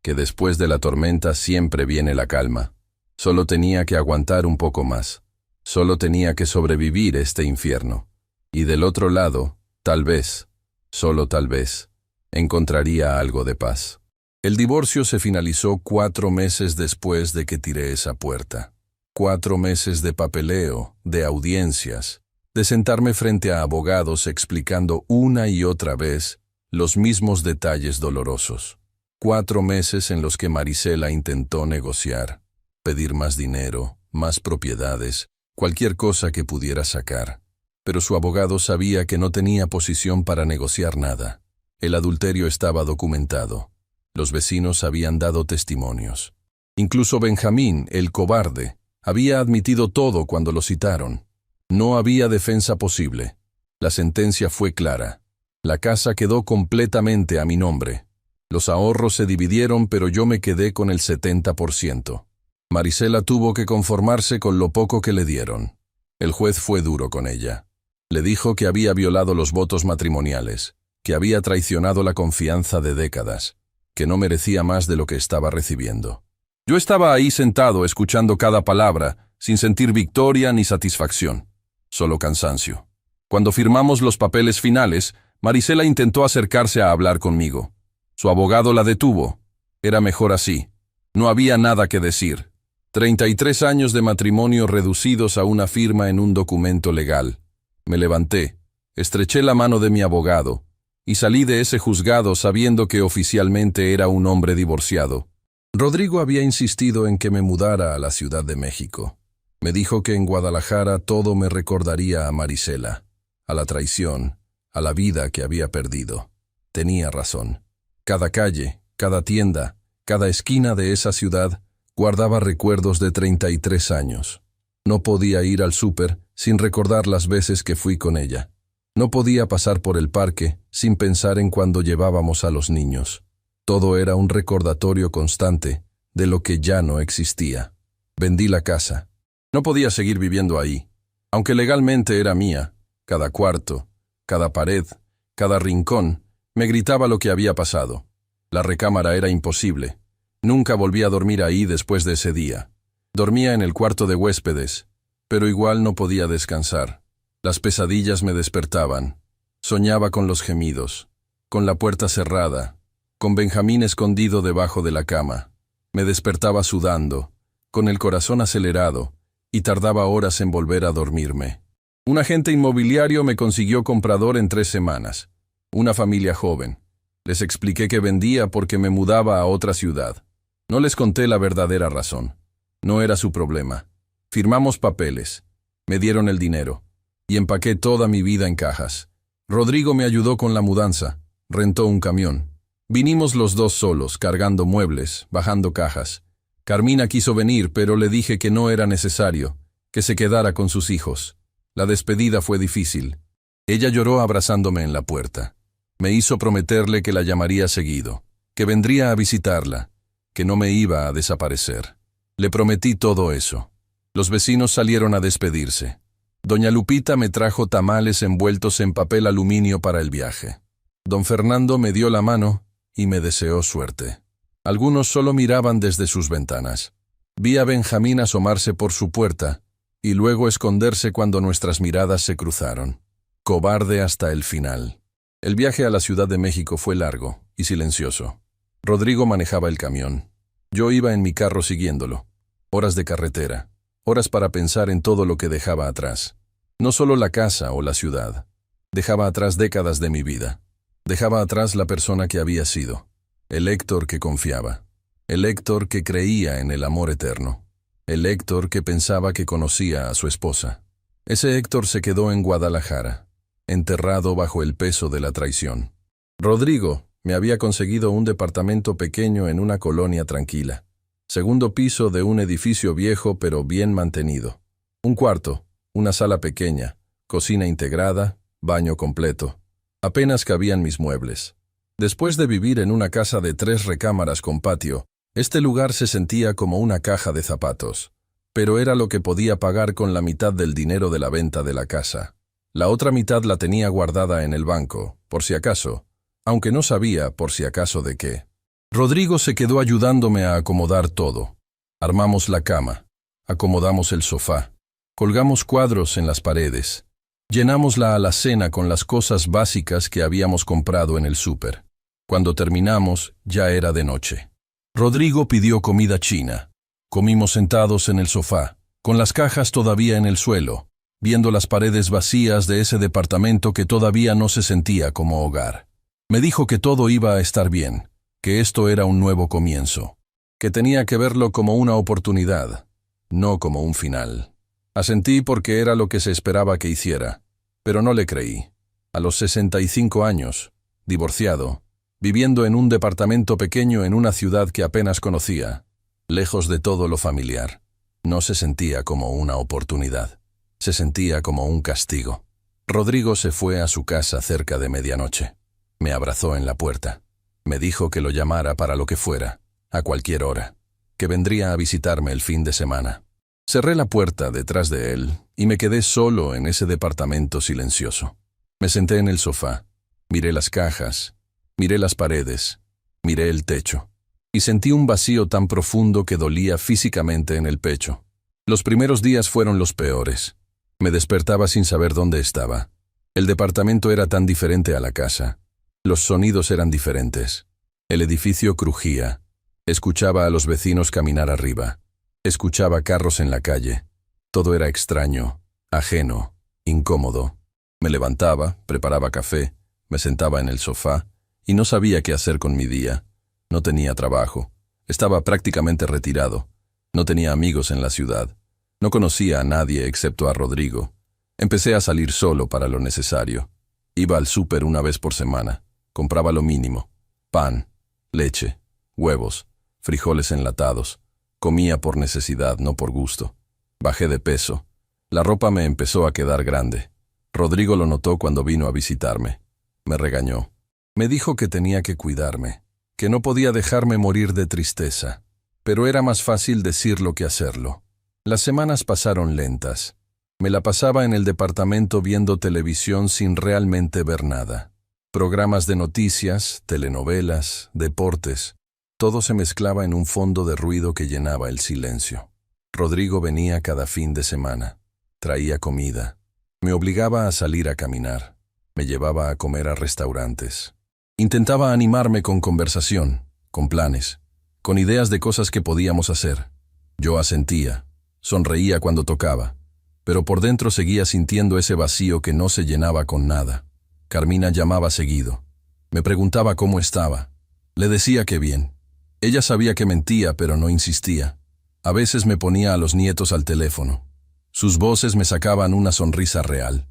que después de la tormenta siempre viene la calma. Solo tenía que aguantar un poco más. Solo tenía que sobrevivir este infierno. Y del otro lado, tal vez, solo tal vez, encontraría algo de paz. El divorcio se finalizó 4 meses después de que tiré esa puerta. 4 meses de papeleo, de audiencias, de sentarme frente a abogados explicando una y otra vez los mismos detalles dolorosos. 4 meses en los que Marisela intentó negociar, pedir más dinero, más propiedades, cualquier cosa que pudiera sacar. Pero su abogado sabía que no tenía posición para negociar nada. El adulterio estaba documentado. Los vecinos habían dado testimonios. Incluso Benjamín, el cobarde, había admitido todo cuando lo citaron. No había defensa posible. La sentencia fue clara. La casa quedó completamente a mi nombre. Los ahorros se dividieron, pero yo me quedé con el 70%. Marisela tuvo que conformarse con lo poco que le dieron. El juez fue duro con ella. Le dijo que había violado los votos matrimoniales, que había traicionado la confianza de décadas, que no merecía más de lo que estaba recibiendo. Yo estaba ahí sentado escuchando cada palabra, sin sentir victoria ni satisfacción, solo cansancio. Cuando firmamos los papeles finales, Marisela intentó acercarse a hablar conmigo. Su abogado la detuvo. Era mejor así. No había nada que decir. 33 años de matrimonio reducidos a una firma en un documento legal. Me levanté, estreché la mano de mi abogado, y salí de ese juzgado sabiendo que oficialmente era un hombre divorciado. Rodrigo había insistido en que me mudara a la Ciudad de México. Me dijo que en Guadalajara todo me recordaría a Marisela, a la traición, a la vida que había perdido. Tenía razón. Cada calle, cada tienda, cada esquina de esa ciudad guardaba recuerdos de 33 años. No podía ir al súper sin recordar las veces que fui con ella. No podía pasar por el parque sin pensar en cuando llevábamos a los niños. Todo era un recordatorio constante de lo que ya no existía. Vendí la casa. No podía seguir viviendo ahí. Aunque legalmente era mía, cada cuarto, cada pared, cada rincón, me gritaba lo que había pasado. La recámara era imposible. Nunca volví a dormir ahí después de ese día. Dormía en el cuarto de huéspedes, pero igual no podía descansar. Las pesadillas me despertaban. Soñaba con los gemidos, con la puerta cerrada, con Benjamín escondido debajo de la cama. Me despertaba sudando, con el corazón acelerado, y tardaba horas en volver a dormirme. Un agente inmobiliario me consiguió comprador en 3 semanas. Una familia joven. Les expliqué que vendía porque me mudaba a otra ciudad. No les conté la verdadera razón. No era su problema. Firmamos papeles. Me dieron el dinero. Y empaqué toda mi vida en cajas. Rodrigo me ayudó con la mudanza. Rentó un camión. Vinimos los dos solos, cargando muebles, bajando cajas. Carmina quiso venir, pero le dije que no era necesario, que se quedara con sus hijos. La despedida fue difícil. Ella lloró abrazándome en la puerta. Me hizo prometerle que la llamaría seguido, que vendría a visitarla, que no me iba a desaparecer. Le prometí todo eso. Los vecinos salieron a despedirse. Doña Lupita me trajo tamales envueltos en papel aluminio para el viaje. Don Fernando me dio la mano y me deseó suerte. Algunos solo miraban desde sus ventanas. Vi a Benjamín asomarse por su puerta y luego esconderse cuando nuestras miradas se cruzaron. Cobarde hasta el final. El viaje a la Ciudad de México fue largo y silencioso. Rodrigo manejaba el camión. Yo iba en mi carro siguiéndolo. Horas de carretera. Horas para pensar en todo lo que dejaba atrás. No solo la casa o la ciudad. Dejaba atrás décadas de mi vida. Dejaba atrás la persona que había sido. El Héctor que confiaba. El Héctor que creía en el amor eterno. El Héctor que pensaba que conocía a su esposa. Ese Héctor se quedó en Guadalajara, enterrado bajo el peso de la traición. Rodrigo me había conseguido un departamento pequeño en una colonia tranquila. Segundo piso de un edificio viejo pero bien mantenido. Un cuarto, una sala pequeña, cocina integrada, baño completo. Apenas cabían mis muebles. Después de vivir en una casa de 3 recámaras con patio, este lugar se sentía como una caja de zapatos. Pero era lo que podía pagar con la mitad del dinero de la venta de la casa. La otra mitad la tenía guardada en el banco, por si acaso, aunque no sabía por si acaso de qué. Rodrigo se quedó ayudándome a acomodar todo. Armamos la cama, acomodamos el sofá, colgamos cuadros en las paredes, llenamos la alacena con las cosas básicas que habíamos comprado en el súper. Cuando terminamos, ya era de noche. Rodrigo pidió comida china. Comimos sentados en el sofá, con las cajas todavía en el suelo, viendo las paredes vacías de ese departamento que todavía no se sentía como hogar. Me dijo que todo iba a estar bien, que esto era un nuevo comienzo, que tenía que verlo como una oportunidad, no como un final. Asentí porque era lo que se esperaba que hiciera, pero no le creí. A los 65 años, divorciado, viviendo en un departamento pequeño en una ciudad que apenas conocía, lejos de todo lo familiar, no se sentía como una oportunidad, se sentía como un castigo. Rodrigo se fue a su casa cerca de medianoche. Me abrazó en la puerta. Me dijo que lo llamara para lo que fuera, a cualquier hora, que vendría a visitarme el fin de semana. Cerré la puerta detrás de él y me quedé solo en ese departamento silencioso. Me senté en el sofá, miré las cajas, miré las paredes, miré el techo, y sentí un vacío tan profundo que dolía físicamente en el pecho. Los primeros días fueron los peores. Me despertaba sin saber dónde estaba. El departamento era tan diferente a la casa. Los sonidos eran diferentes. El edificio crujía. Escuchaba a los vecinos caminar arriba. Escuchaba carros en la calle. Todo era extraño, ajeno, incómodo. Me levantaba, preparaba café, me sentaba en el sofá y no sabía qué hacer con mi día. No tenía trabajo. Estaba prácticamente retirado. No tenía amigos en la ciudad. No conocía a nadie excepto a Rodrigo. Empecé a salir solo para lo necesario. Iba al súper una vez por semana. Compraba lo mínimo. Pan, leche, huevos, frijoles enlatados. Comía por necesidad, no por gusto. Bajé de peso. La ropa me empezó a quedar grande. Rodrigo lo notó cuando vino a visitarme. Me regañó. Me dijo que tenía que cuidarme, que no podía dejarme morir de tristeza. Pero era más fácil decirlo que hacerlo. Las semanas pasaron lentas. Me la pasaba en el departamento viendo televisión sin realmente ver nada. Programas de noticias, telenovelas, deportes. Todo se mezclaba en un fondo de ruido que llenaba el silencio. Rodrigo venía cada fin de semana. Traía comida. Me obligaba a salir a caminar. Me llevaba a comer a restaurantes. Intentaba animarme con conversación, con planes, con ideas de cosas que podíamos hacer. Yo asentía, sonreía cuando tocaba, pero por dentro seguía sintiendo ese vacío que no se llenaba con nada. Carmina llamaba seguido. Me preguntaba cómo estaba. Le decía que bien. Ella sabía que mentía, pero no insistía. A veces me ponía a los nietos al teléfono. Sus voces me sacaban una sonrisa real.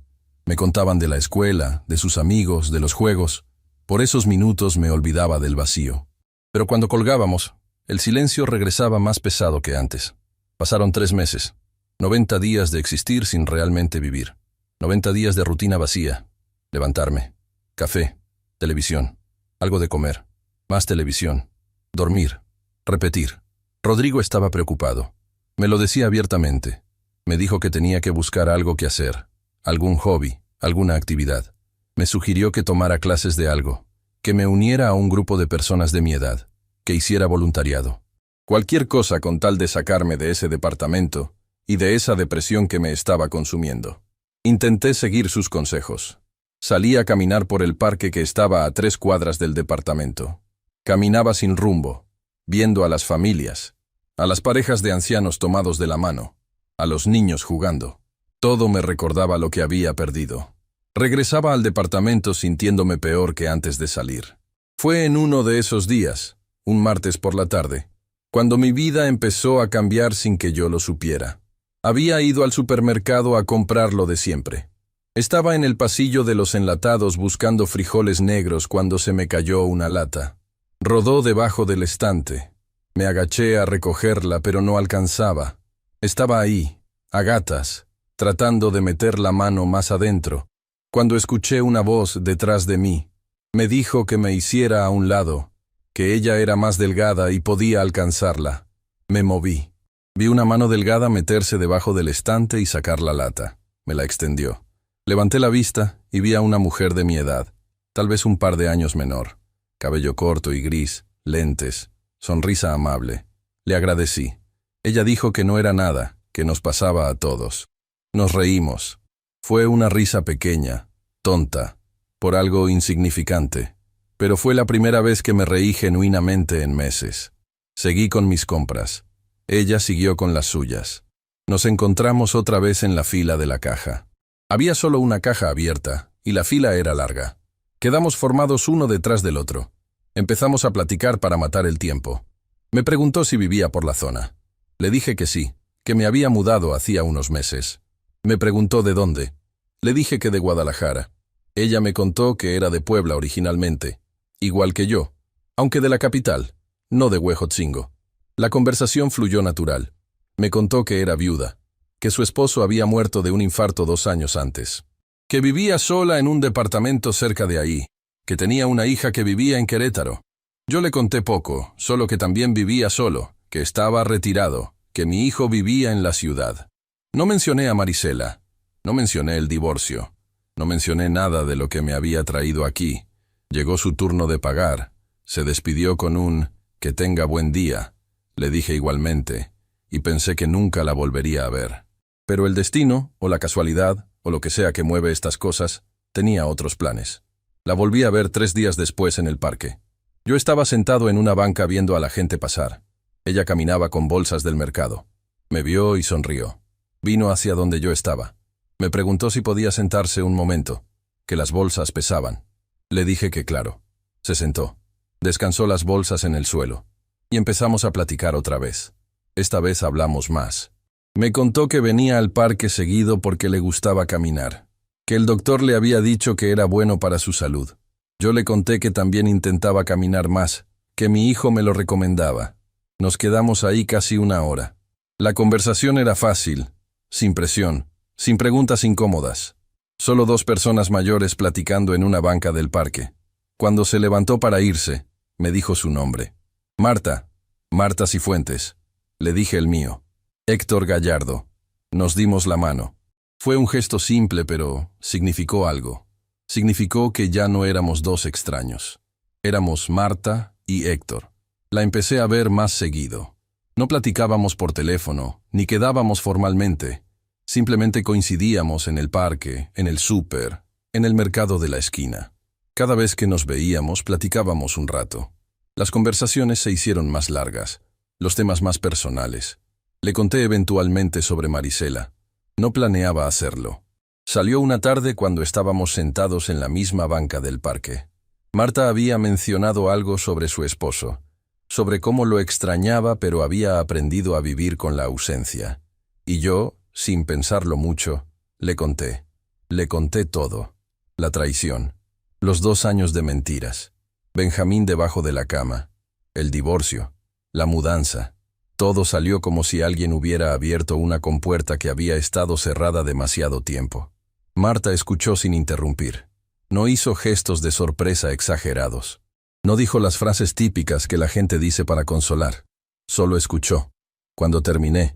Me contaban de la escuela, de sus amigos, de los juegos. Por esos minutos me olvidaba del vacío. Pero cuando colgábamos, el silencio regresaba más pesado que antes. Pasaron 3 meses. 90 días de existir sin realmente vivir. 90 días de rutina vacía. Levantarme. Café. Televisión. Algo de comer. Más televisión. Dormir. Repetir. Rodrigo estaba preocupado. Me lo decía abiertamente. Me dijo que tenía que buscar algo que hacer. Algún hobby. Alguna actividad. Me sugirió que tomara clases de algo. Que me uniera a un grupo de personas de mi edad. Que hiciera voluntariado. Cualquier cosa con tal de sacarme de ese departamento y de esa depresión que me estaba consumiendo. Intenté seguir sus consejos. Salí a caminar por el parque que estaba a 3 cuadras del departamento. Caminaba sin rumbo, viendo a las familias, a las parejas de ancianos tomados de la mano, a los niños jugando. Todo me recordaba lo que había perdido. Regresaba al departamento sintiéndome peor que antes de salir. Fue en uno de esos días, un martes por la tarde, cuando mi vida empezó a cambiar sin que yo lo supiera. Había ido al supermercado a comprar lo de siempre. Estaba en el pasillo de los enlatados buscando frijoles negros cuando se me cayó una lata. Rodó debajo del estante. Me agaché a recogerla, pero no alcanzaba. Estaba ahí, a gatas, tratando de meter la mano más adentro, cuando escuché una voz detrás de mí. Me dijo que me hiciera a un lado, que ella era más delgada y podía alcanzarla. Me moví. Vi una mano delgada meterse debajo del estante y sacar la lata. Me la extendió. Levanté la vista y vi a una mujer de mi edad, tal vez un par de años menor. Cabello corto y gris, lentes, sonrisa amable. Le agradecí. Ella dijo que no era nada, que nos pasaba a todos. Nos reímos. Fue una risa pequeña, tonta, por algo insignificante, pero fue la primera vez que me reí genuinamente en meses. Seguí con mis compras. Ella siguió con las suyas. Nos encontramos otra vez en la fila de la caja. Había solo una caja abierta, y la fila era larga. Quedamos formados uno detrás del otro. Empezamos a platicar para matar el tiempo. Me preguntó si vivía por la zona. Le dije que sí, que me había mudado hacía unos meses. Me preguntó de dónde. Le dije que de Guadalajara. Ella me contó que era de Puebla originalmente, igual que yo, aunque de la capital, no de Huejotzingo. La conversación fluyó natural. Me contó que era viuda, que su esposo había muerto de un infarto 2 años antes, que vivía sola en un departamento cerca de ahí, que tenía una hija que vivía en Querétaro. Yo le conté poco, solo que también vivía solo, que estaba retirado, que mi hijo vivía en la ciudad. No mencioné a Marisela, no mencioné el divorcio, no mencioné nada de lo que me había traído aquí. Llegó su turno de pagar, se despidió con un «que tenga buen día», le dije igualmente, y pensé que nunca la volvería a ver. Pero el destino, o la casualidad, o lo que sea que mueve estas cosas, tenía otros planes. La volví a ver 3 días después en el parque. Yo estaba sentado en una banca viendo a la gente pasar. Ella caminaba con bolsas del mercado. Me vio y sonrió. Vino hacia donde yo estaba. Me preguntó si podía sentarse un momento, que las bolsas pesaban. Le dije que claro. Se sentó. Descansó las bolsas en el suelo. Y empezamos a platicar otra vez. Esta vez hablamos más. Me contó que venía al parque seguido porque le gustaba caminar, que el doctor le había dicho que era bueno para su salud. Yo le conté que también intentaba caminar más, que mi hijo me lo recomendaba. Nos quedamos ahí casi 1 hora. La conversación era fácil, sin presión, sin preguntas incómodas. Solo 2 personas mayores platicando en una banca del parque. Cuando se levantó para irse, me dijo su nombre. Marta, Marta Cifuentes. Le dije el mío. Héctor Gallardo. Nos dimos la mano. Fue un gesto simple, pero significó algo. Significó que ya no éramos 2 extraños. Éramos Marta y Héctor. La empecé a ver más seguido. No platicábamos por teléfono, ni quedábamos formalmente. Simplemente coincidíamos en el parque, en el súper, en el mercado de la esquina. Cada vez que nos veíamos, platicábamos un rato. Las conversaciones se hicieron más largas, los temas más personales. Le conté eventualmente sobre Marisela. No planeaba hacerlo. Salió una tarde cuando estábamos sentados en la misma banca del parque. Marta había mencionado algo sobre su esposo, sobre cómo lo extrañaba pero había aprendido a vivir con la ausencia. Y yo, sin pensarlo mucho, le conté. Le conté todo. La traición, los 2 años de mentiras, Benjamín debajo de la cama, el divorcio, la mudanza. Todo salió como si alguien hubiera abierto una compuerta que había estado cerrada demasiado tiempo. Marta escuchó sin interrumpir. No hizo gestos de sorpresa exagerados. No dijo las frases típicas que la gente dice para consolar. Solo escuchó. Cuando terminé,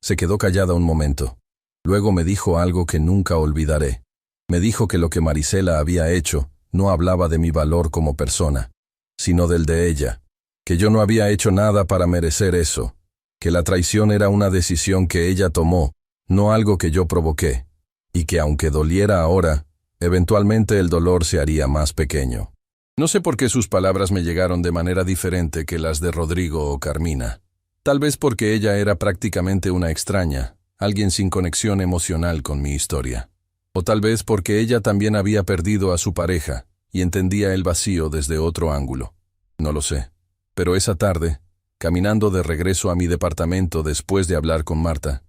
se quedó callada un momento. Luego me dijo algo que nunca olvidaré. Me dijo que lo que Marisela había hecho no hablaba de mi valor como persona, sino del de ella, que yo no había hecho nada para merecer eso, que la traición era una decisión que ella tomó, no algo que yo provoqué, y que aunque doliera ahora, eventualmente el dolor se haría más pequeño. No sé por qué sus palabras me llegaron de manera diferente que las de Rodrigo o Carmina. Tal vez porque ella era prácticamente una extraña, alguien sin conexión emocional con mi historia. O tal vez porque ella también había perdido a su pareja y entendía el vacío desde otro ángulo. No lo sé. Pero esa tarde, caminando de regreso a mi departamento después de hablar con Marta,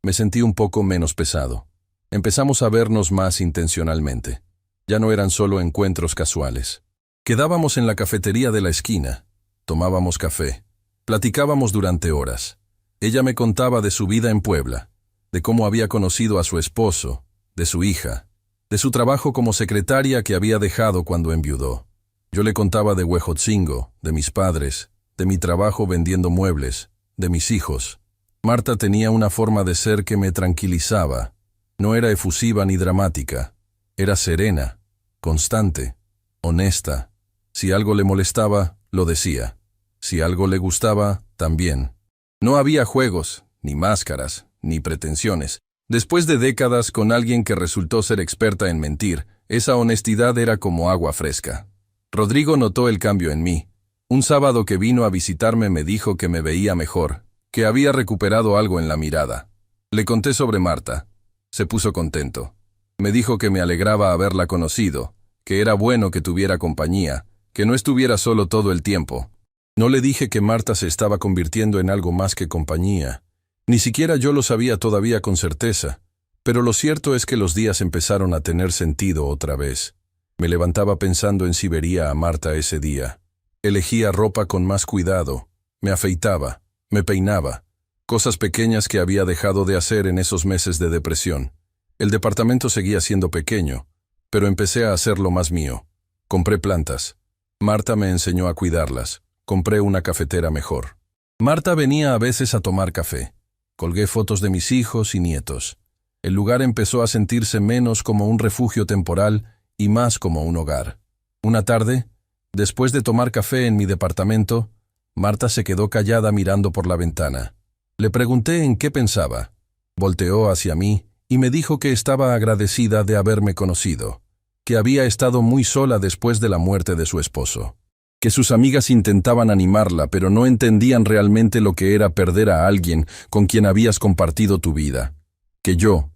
Me sentí un poco menos pesado. Empezamos a vernos más intencionalmente. Ya no eran solo encuentros casuales. Quedábamos en la cafetería de la esquina, tomábamos café, platicábamos durante horas. Ella me contaba de su vida en Puebla, de cómo había conocido a su esposo, de su hija, de su trabajo como secretaria que había dejado cuando enviudó. Yo le contaba de Huejotzingo, de mis padres, de mi trabajo vendiendo muebles, de mis hijos. Marta tenía una forma de ser que me tranquilizaba. No era efusiva ni dramática. Era serena, constante, honesta. Si algo le molestaba, lo decía. Si algo le gustaba, también. No había juegos, ni máscaras, ni pretensiones. Después de décadas con alguien que resultó ser experta en mentir, esa honestidad era como agua fresca. Rodrigo notó el cambio en mí. Un sábado que vino a visitarme me dijo que me veía mejor, que había recuperado algo en la mirada. Le conté sobre Marta. Se puso contento. Me dijo que me alegraba haberla conocido, que era bueno que tuviera compañía, que no estuviera solo todo el tiempo. No le dije que Marta se estaba convirtiendo en algo más que compañía. Ni siquiera yo lo sabía todavía con certeza, pero lo cierto es que los días empezaron a tener sentido otra vez. Me levantaba pensando en si vería a Marta ese día. Elegía ropa con más cuidado, me afeitaba, me peinaba, cosas pequeñas que había dejado de hacer en esos meses de depresión. El departamento seguía siendo pequeño, pero empecé a hacerlo más mío. Compré plantas. Marta me enseñó a cuidarlas. Compré una cafetera mejor. Marta venía a veces a tomar café. Colgué fotos de mis hijos y nietos. El lugar empezó a sentirse menos como un refugio temporal y más como un hogar. Una tarde, después de tomar café en mi departamento, Marta se quedó callada mirando por la ventana. Le pregunté en qué pensaba. Volteó hacia mí y me dijo que estaba agradecida de haberme conocido, que había estado muy sola después de la muerte de su esposo, que sus amigas intentaban animarla, pero no entendían realmente lo que era perder a alguien con quien habías compartido tu vida, que yo,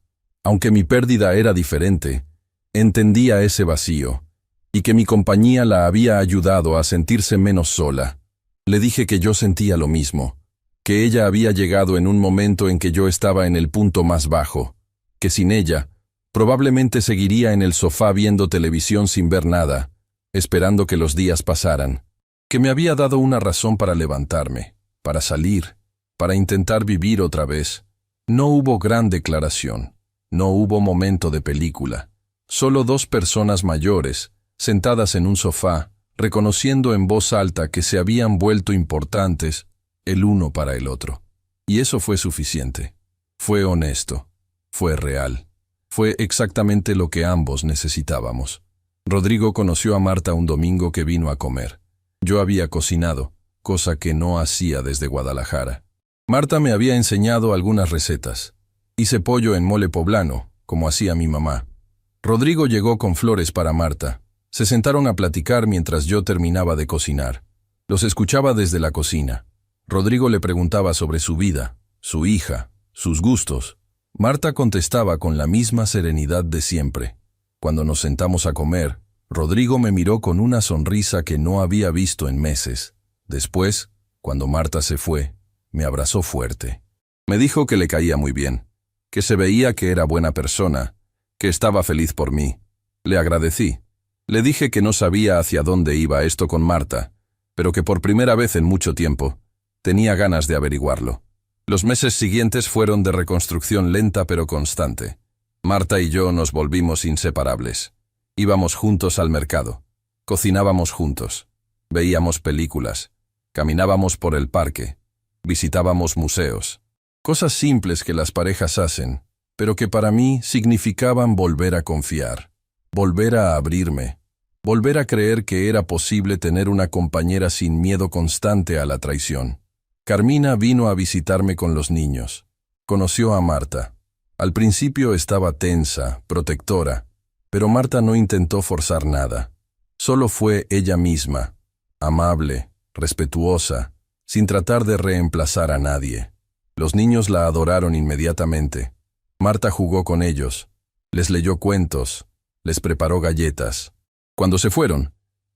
aunque mi pérdida era diferente, entendía ese vacío, y que mi compañía la había ayudado a sentirse menos sola. Le dije que yo sentía lo mismo, que ella había llegado en un momento en que yo estaba en el punto más bajo, que sin ella, probablemente seguiría en el sofá viendo televisión sin ver nada, esperando que los días pasaran, que me había dado una razón para levantarme, para salir, para intentar vivir otra vez. No hubo gran declaración, no hubo momento de película, solo dos personas mayores, sentadas en un sofá, reconociendo en voz alta que se habían vuelto importantes el uno para el otro. Y eso fue suficiente. Fue honesto, fue real, fue exactamente lo que ambos necesitábamos. Rodrigo conoció a Marta un domingo que vino a comer. Yo había cocinado, cosa que no hacía desde Guadalajara. Marta me había enseñado algunas recetas. Hice pollo en mole poblano, como hacía mi mamá. Rodrigo llegó con flores para Marta. Se sentaron a platicar mientras yo terminaba de cocinar. Los escuchaba desde la cocina. Rodrigo le preguntaba sobre su vida, su hija, sus gustos. Marta contestaba con la misma serenidad de siempre. Cuando nos sentamos a comer, Rodrigo me miró con una sonrisa que no había visto en meses. Después, cuando Marta se fue, me abrazó fuerte. Me dijo que le caía muy bien, que se veía que era buena persona, que estaba feliz por mí. Le agradecí. Le dije que no sabía hacia dónde iba esto con Marta, pero que por primera vez en mucho tiempo tenía ganas de averiguarlo. Los meses siguientes fueron de reconstrucción lenta pero constante. Marta y yo nos volvimos inseparables. Íbamos juntos al mercado, cocinábamos juntos, veíamos películas, caminábamos por el parque, visitábamos museos. Cosas simples que las parejas hacen, pero que para mí significaban volver a confiar, volver a abrirme, volver a creer que era posible tener una compañera sin miedo constante a la traición. Carmina vino a visitarme con los niños. Conoció a Marta. Al principio estaba tensa, protectora, pero Marta no intentó forzar nada. Solo fue ella misma, amable, respetuosa, sin tratar de reemplazar a nadie. Los niños la adoraron inmediatamente. Marta jugó con ellos, les leyó cuentos, les preparó galletas. Cuando se fueron,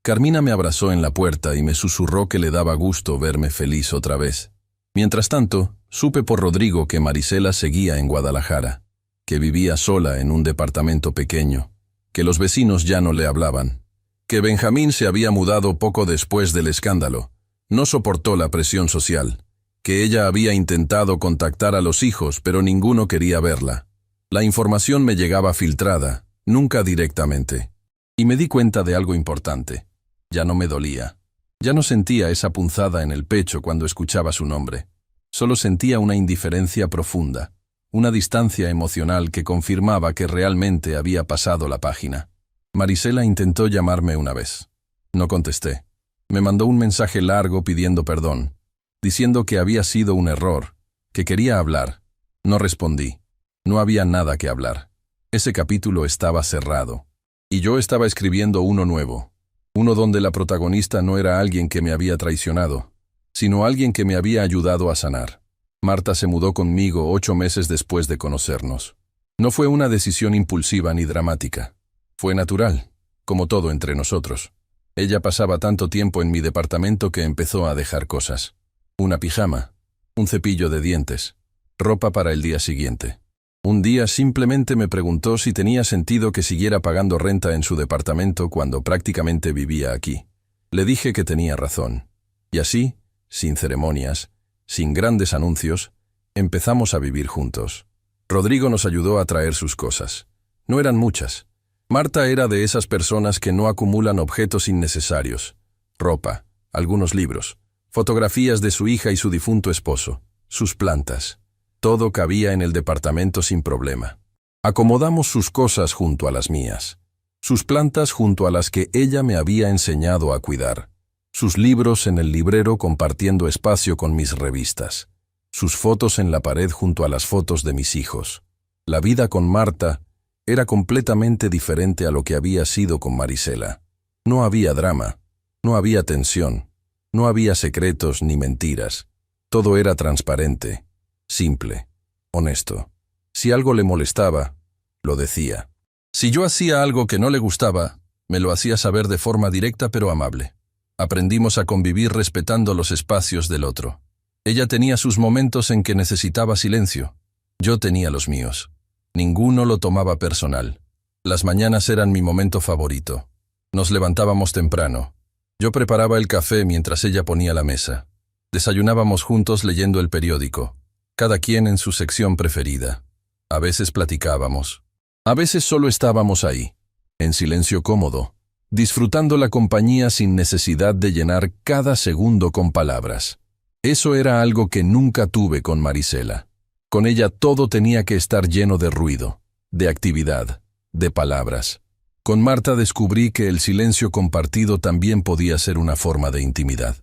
Carmina me abrazó en la puerta y me susurró que le daba gusto verme feliz otra vez. Mientras tanto, Supe por Rodrigo que Marisela seguía en Guadalajara, que vivía sola en un departamento pequeño, que los vecinos ya no le hablaban, que Benjamín se había mudado poco después del escándalo. No soportó la presión social, que ella había intentado contactar a los hijos, pero ninguno quería verla. La información me llegaba filtrada, nunca directamente. Y me di cuenta de algo importante. Ya no me dolía. Ya no sentía esa punzada en el pecho cuando escuchaba su nombre. Solo sentía una indiferencia profunda, una distancia emocional que confirmaba que realmente había pasado la página. Marisela intentó llamarme una vez. No contesté. Me mandó un mensaje largo pidiendo perdón, diciendo que había sido un error, que quería hablar. No respondí. No había nada que hablar. Ese capítulo estaba cerrado. Y yo estaba escribiendo uno nuevo. Uno donde la protagonista no era alguien que me había traicionado, sino alguien que me había ayudado a sanar. Marta se mudó conmigo 8 meses después de conocernos. No fue una decisión impulsiva ni dramática. Fue natural, como todo entre nosotros. Ella pasaba tanto tiempo en mi departamento que empezó a dejar cosas. Una pijama, un cepillo de dientes, ropa para el día siguiente. Un día simplemente me preguntó si tenía sentido que siguiera pagando renta en su departamento cuando prácticamente vivía aquí. Le dije que tenía razón. Y así, sin ceremonias, sin grandes anuncios, empezamos a vivir juntos. Rodrigo nos ayudó a traer sus cosas. No eran muchas. Marta era de esas personas que no acumulan objetos innecesarios. Ropa, algunos libros, fotografías de su hija y su difunto esposo, sus plantas. Todo cabía en el departamento sin problema. Acomodamos sus cosas junto a las mías. Sus plantas junto a las que ella me había enseñado a cuidar. Sus libros en el librero compartiendo espacio con mis revistas. Sus fotos en la pared junto a las fotos de mis hijos. La vida con Marta era completamente diferente a lo que había sido con Marisela. No había drama, no había tensión, no había secretos ni mentiras. Todo era transparente, simple, honesto. Si algo le molestaba, lo decía. Si yo hacía algo que no le gustaba, me lo hacía saber de forma directa pero amable. Aprendimos a convivir respetando los espacios del otro. Ella tenía sus momentos en que necesitaba silencio. Yo tenía los míos. Ninguno lo tomaba personal. Las mañanas eran mi momento favorito. Nos levantábamos temprano. Yo preparaba el café mientras ella ponía la mesa. Desayunábamos juntos leyendo el periódico, cada quien en su sección preferida. A veces platicábamos. A veces solo estábamos ahí, en silencio cómodo, disfrutando la compañía sin necesidad de llenar cada segundo con palabras. Eso era algo que nunca tuve con Marisela. Con ella todo tenía que estar lleno de ruido, de actividad, de palabras. Con Marta descubrí que el silencio compartido también podía ser una forma de intimidad.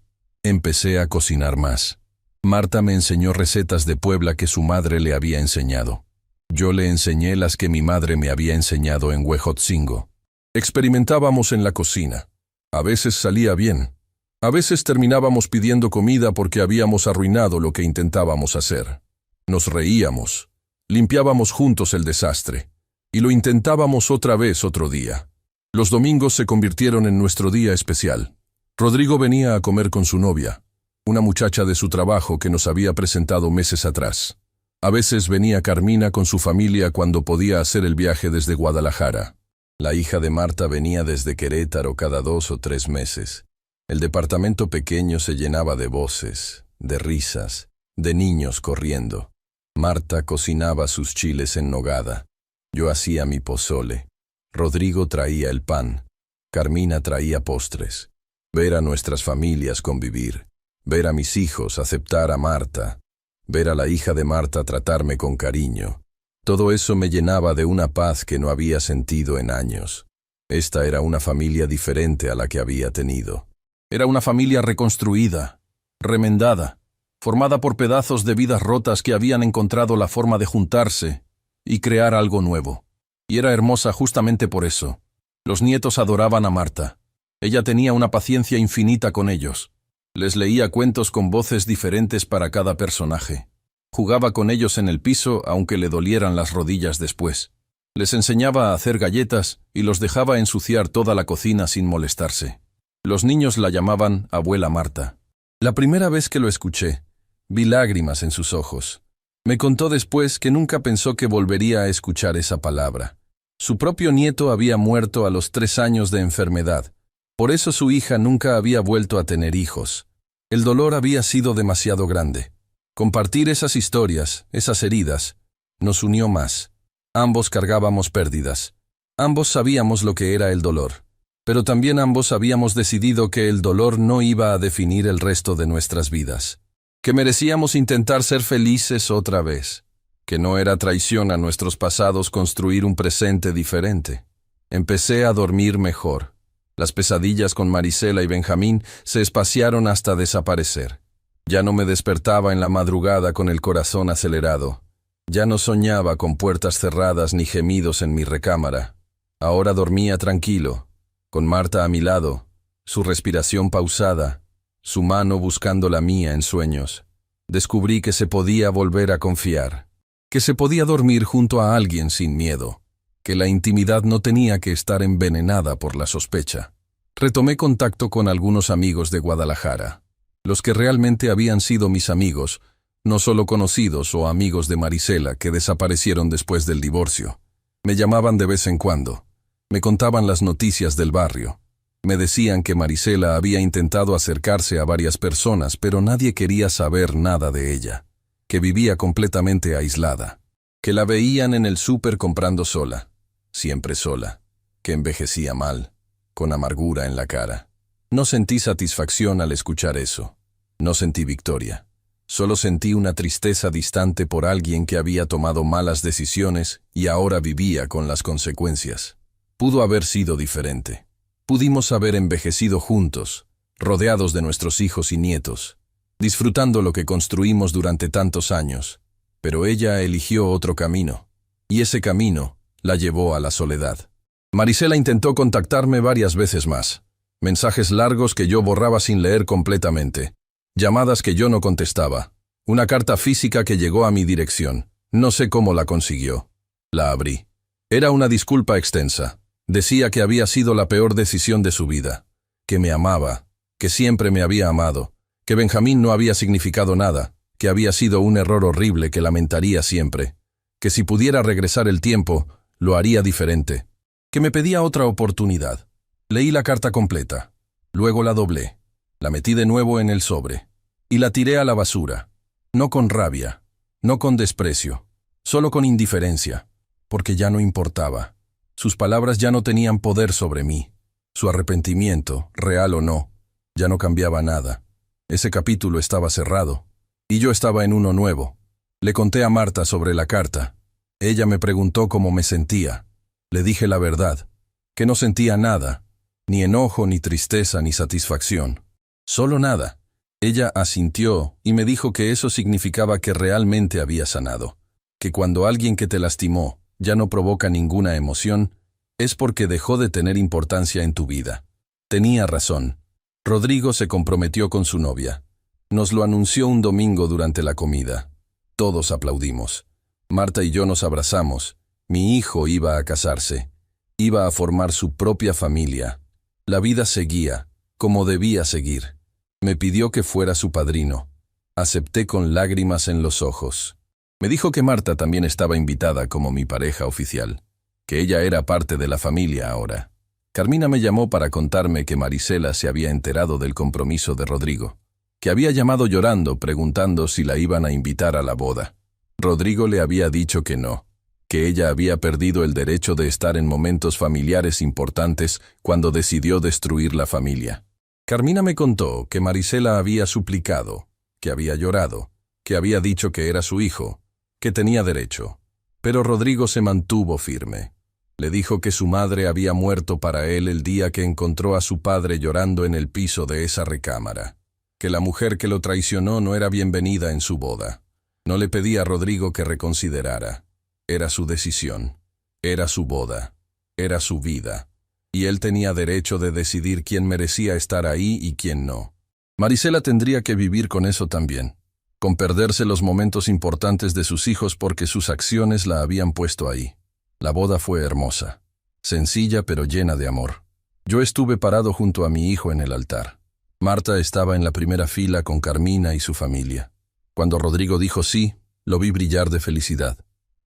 Empecé a cocinar más. Marta me enseñó recetas de Puebla que su madre le había enseñado. Yo le enseñé las que mi madre me había enseñado en Huejotzingo. Experimentábamos en la cocina. A veces salía bien. A veces terminábamos pidiendo comida porque habíamos arruinado lo que intentábamos hacer. Nos reíamos. Limpiábamos juntos el desastre. Y lo intentábamos otra vez otro día. Los domingos se convirtieron en nuestro día especial. Rodrigo venía a comer con su novia, una muchacha de su trabajo que nos había presentado meses atrás. A veces venía Carmina con su familia cuando podía hacer el viaje desde Guadalajara. La hija de Marta venía desde Querétaro cada 2 o 3 meses. El departamento pequeño se llenaba de voces, de risas, de niños corriendo. Marta cocinaba sus chiles en nogada. Yo hacía mi pozole. Rodrigo traía el pan. Carmina traía postres. Ver a nuestras familias convivir. Ver a mis hijos aceptar a Marta. Ver a la hija de Marta tratarme con cariño. Todo eso me llenaba de una paz que no había sentido en años. Esta era una familia diferente a la que había tenido. Era una familia reconstruida, remendada, formada por pedazos de vidas rotas que habían encontrado la forma de juntarse y crear algo nuevo. Y era hermosa justamente por eso. Los nietos adoraban a Marta. Ella tenía una paciencia infinita con ellos. Les leía cuentos con voces diferentes para cada personaje. Jugaba con ellos en el piso aunque le dolieran las rodillas después. Les enseñaba a hacer galletas y los dejaba ensuciar toda la cocina sin molestarse. Los niños la llamaban Abuela Marta. La primera vez que lo escuché, Vi lágrimas en sus ojos. Me contó después que nunca pensó que volvería a escuchar esa palabra. Su propio nieto había muerto a los 3 años de enfermedad. Por eso su hija nunca había vuelto a tener hijos. El dolor había sido demasiado grande. Compartir esas historias, esas heridas, nos unió más. Ambos cargábamos pérdidas. Ambos sabíamos lo que era el dolor. Pero también ambos habíamos decidido que el dolor no iba a definir el resto de nuestras vidas. Que merecíamos intentar ser felices otra vez. Que no era traición a nuestros pasados construir un presente diferente. Empecé a dormir mejor. Las pesadillas con Marisela y Benjamín se espaciaron hasta desaparecer. Ya no me despertaba en la madrugada con el corazón acelerado. Ya no soñaba con puertas cerradas ni gemidos en mi recámara. Ahora dormía tranquilo, con Marta a mi lado, su respiración pausada, su mano buscando la mía en sueños. Descubrí que se podía volver a confiar, que se podía dormir junto a alguien sin miedo, que la intimidad no tenía que estar envenenada por la sospecha. Retomé contacto con algunos amigos de Guadalajara, los que realmente habían sido mis amigos, no solo conocidos o amigos de Marisela que desaparecieron después del divorcio. Me llamaban de vez en cuando, me contaban las noticias del barrio. Me decían que Marisela había intentado acercarse a varias personas, pero nadie quería saber nada de ella, que vivía completamente aislada, que la veían en el súper comprando sola, siempre sola, que envejecía mal, con amargura en la cara. No sentí satisfacción al escuchar eso. No sentí victoria. Solo sentí una tristeza distante por alguien que había tomado malas decisiones y ahora vivía con las consecuencias. Pudo haber sido diferente. Pudimos haber envejecido juntos, rodeados de nuestros hijos y nietos, disfrutando lo que construimos durante tantos años. Pero ella eligió otro camino, y ese camino la llevó a la soledad. Marisela intentó contactarme varias veces más. Mensajes largos que yo borraba sin leer completamente. Llamadas que yo no contestaba. Una carta física que llegó a mi dirección. No sé cómo la consiguió. La abrí. Era una disculpa extensa. Decía que había sido la peor decisión de su vida. Que me amaba. Que siempre me había amado. Que Benjamín no había significado nada. Que había sido un error horrible que lamentaría siempre. Que si pudiera regresar el tiempo, lo haría diferente. Que me pedía otra oportunidad. Leí la carta completa. Luego la doblé. La metí de nuevo en el sobre. Y la tiré a la basura. No con rabia. No con desprecio. Solo con indiferencia. Porque ya no importaba. Sus palabras ya no tenían poder sobre mí. Su arrepentimiento, real o no, ya no cambiaba nada. Ese capítulo estaba cerrado. Y yo estaba en uno nuevo. Le conté a Marta sobre la carta. Ella me preguntó cómo me sentía. Le dije la verdad. Que no sentía nada. Ni enojo, ni tristeza, ni satisfacción. Solo nada. Ella asintió y me dijo que eso significaba que realmente había sanado. Que cuando alguien que te lastimó ya no provoca ninguna emoción, es porque dejó de tener importancia en tu vida. Tenía razón. Rodrigo se comprometió con su novia. Nos lo anunció un domingo durante la comida. Todos aplaudimos. Marta y yo nos abrazamos. Mi hijo iba a casarse. Iba a formar su propia familia. La vida seguía, como debía seguir. Me pidió que fuera su padrino. Acepté con lágrimas en los ojos. Me dijo que Marta también estaba invitada como mi pareja oficial, que ella era parte de la familia ahora. Carmina me llamó para contarme que Marisela se había enterado del compromiso de Rodrigo, que había llamado llorando preguntando si la iban a invitar a la boda. Rodrigo le había dicho que no, que ella había perdido el derecho de estar en momentos familiares importantes cuando decidió destruir la familia. Carmina me contó que Marisela había suplicado, que había llorado, que había dicho que era su hijo, que tenía derecho. Pero Rodrigo se mantuvo firme. Le dijo que su madre había muerto para él el día que encontró a su padre llorando en el piso de esa recámara, que la mujer que lo traicionó no era bienvenida en su boda. No le pedía a Rodrigo que reconsiderara. Era su decisión, era su boda, era su vida, y él tenía derecho de decidir quién merecía estar ahí y quién no. Marisela tendría que vivir con eso también, con perderse los momentos importantes de sus hijos porque sus acciones la habían puesto ahí. La boda fue hermosa, sencilla pero llena de amor. Yo estuve parado junto a mi hijo en el altar. Marta estaba en la primera fila con Carmina y su familia. Cuando Rodrigo dijo sí, lo vi brillar de felicidad.